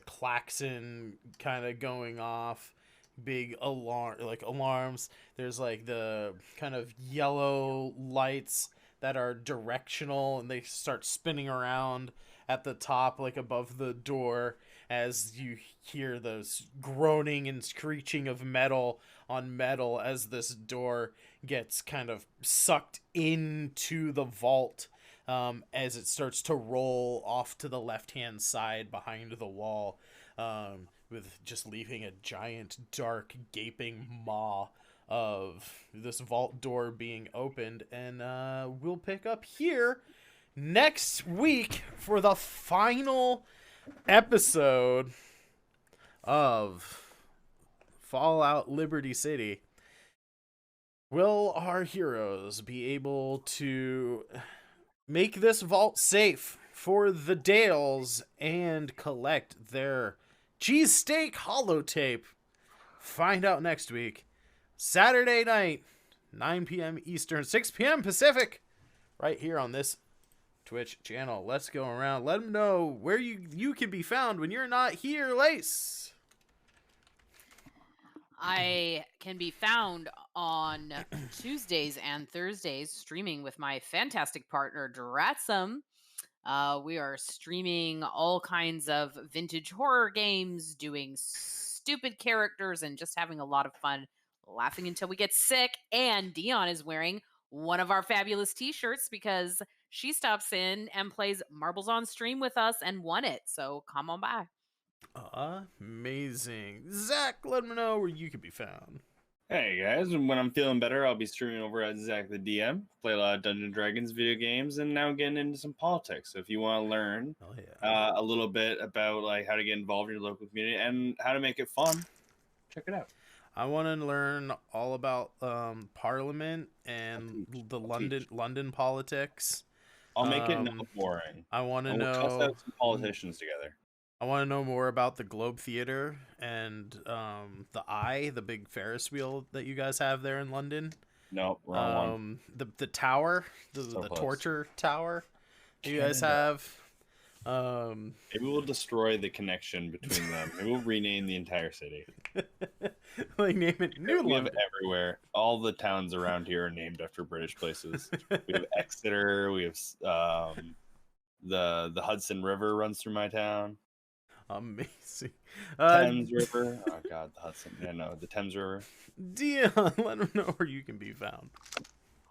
klaxon kind of going off, big alarms. There's like the kind of yellow lights that are directional and they start spinning around at the top like above the door as you hear those groaning and screeching of metal on metal as this door gets kind of sucked into the vault as it starts to roll off to the left hand side behind the wall, with just leaving a giant, dark, gaping maw of this vault door being opened. And we'll pick up here next week for the final episode of Fallout Liberty City. Will our heroes be able to make this vault safe for the Dales and collect their cheesesteak holotape? Find out next week. Saturday night, 9 p.m. Eastern, 6 p.m. Pacific, right here on this Twitch channel. Let's go around. Let them know where you can be found when you're not here, Lace. I can be found on Tuesdays and Thursdays streaming with my fantastic partner, Dratsum. We are streaming all kinds of vintage horror games, doing stupid characters, and just having a lot of fun laughing until we get sick. And Dion is wearing one of our fabulous t shirts because she stops in and plays Marbles on stream with us and won it. So come on by. Amazing. Zach, let me know where you can be found. Hey guys, when I'm feeling better, I'll be streaming over at Zack the DM. Play a lot of Dungeons and Dragons video games, and now getting into some politics. So if you want to learn Oh, yeah. a little bit about like how to get involved in your local community and how to make it fun, check it out. I want to learn all about Parliament and the London politics. I'll make it not Um, boring. I want to And we'll test know. out some politicians together. I want to know more about the Globe Theater and the Eye, the big Ferris wheel that you guys have there in London. Nope, wrong one. The tower, the close. torture tower that you guys have. Maybe we'll destroy the connection between them. Maybe we'll rename the entire city. like name it New We have London. everywhere. All the towns around here are named after British places. We have Exeter. We have the Hudson River runs through my town. Amazing. Thames River. Oh God, the Hudson. Yeah, no, the Thames River. Dion, let them know where you can be found.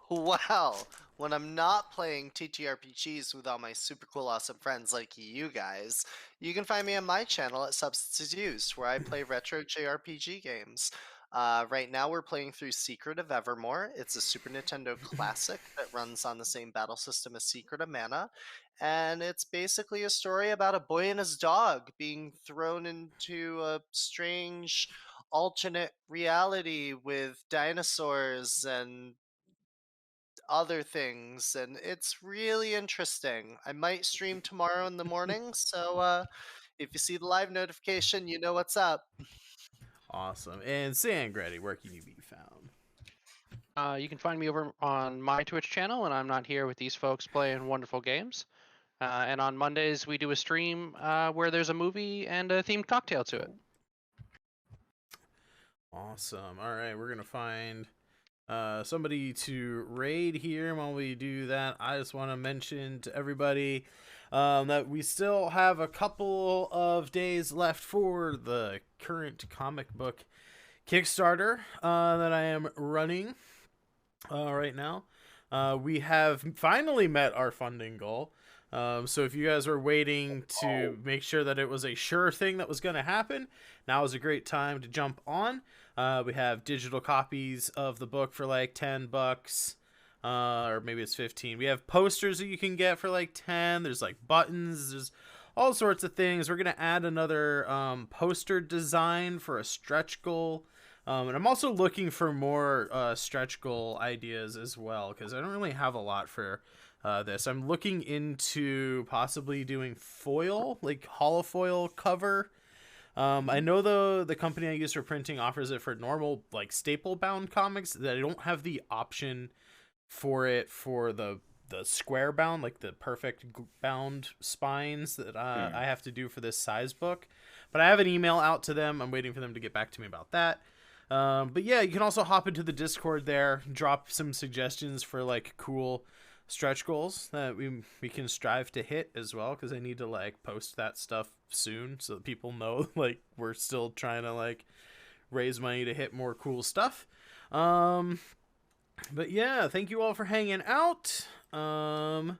Well, when I'm not playing TTRPGs with all my super cool, awesome friends like you guys, you can find me on my channel at Substances Used, where I play retro JRPG games. Right now, we're playing through Secret of Evermore. It's a Super Nintendo classic that runs on the same battle system as Secret of Mana. And it's basically a story about a boy and his dog being thrown into a strange alternate reality with dinosaurs and other things, and it's really interesting. I might stream tomorrow in the morning, so if you see the live notification, you know what's up. Awesome. And Sangreti, where can you be found? You can find me over on my Twitch channel, and I'm not here with these folks playing wonderful games. And on Mondays, we do a stream where there's a movie and a themed cocktail to it. Awesome. All right, we're going to find somebody to raid here. While we do that, I just want to mention to everybody that we still have a couple of days left for the current comic book Kickstarter that I am running right now. We have finally met our funding goal. So if you guys were waiting to make sure that it was a sure thing that was going to happen, now is a great time to jump on. We have digital copies of the book for like $10, or maybe it's 15. We have posters that you can get for like 10. There's like buttons. There's all sorts of things. We're going to add another poster design for a stretch goal. And I'm also looking for more stretch goal ideas as well, because I don't really have a lot for this. I'm looking into possibly doing foil, like holofoil cover. I know the company I use for printing offers it for normal, like staple bound comics, that I don't have the option for it for the square bound, like the perfect bound spines that I have to do for this size book. But I have an email out to them. I'm waiting for them to get back to me about that. But yeah, you can also hop into the Discord there, drop some suggestions for like cool stretch goals that we can strive to hit as well, because I need to like post that stuff soon so that people know like we're still trying to like raise money to hit more cool stuff. But yeah, thank you all for hanging out. And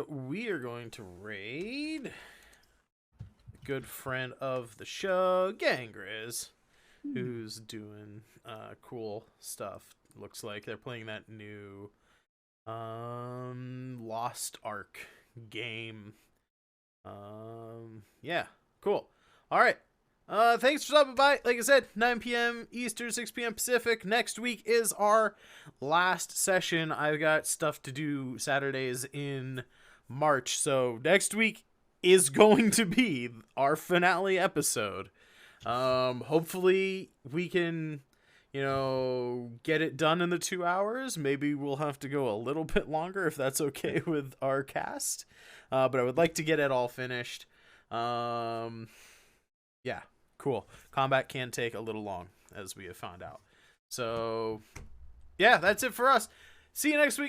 we are going to raid a good friend of the show, Gangriz, who's doing cool stuff. Looks like they're playing that new Lost Ark game. Yeah, cool. All right. Thanks for stopping by. Like I said, 9 p.m. Eastern, 6 p.m. Pacific. Next week is our last session. I've got stuff to do Saturdays in March, so next week is going to be our finale episode. Hopefully we can, get it done in the 2 hours. Maybe we'll have to go a little bit longer if that's okay with our cast. But I would like to get it all finished. Yeah, cool. Combat can take a little long, as we have found out. So, yeah, that's it for us. See you next week.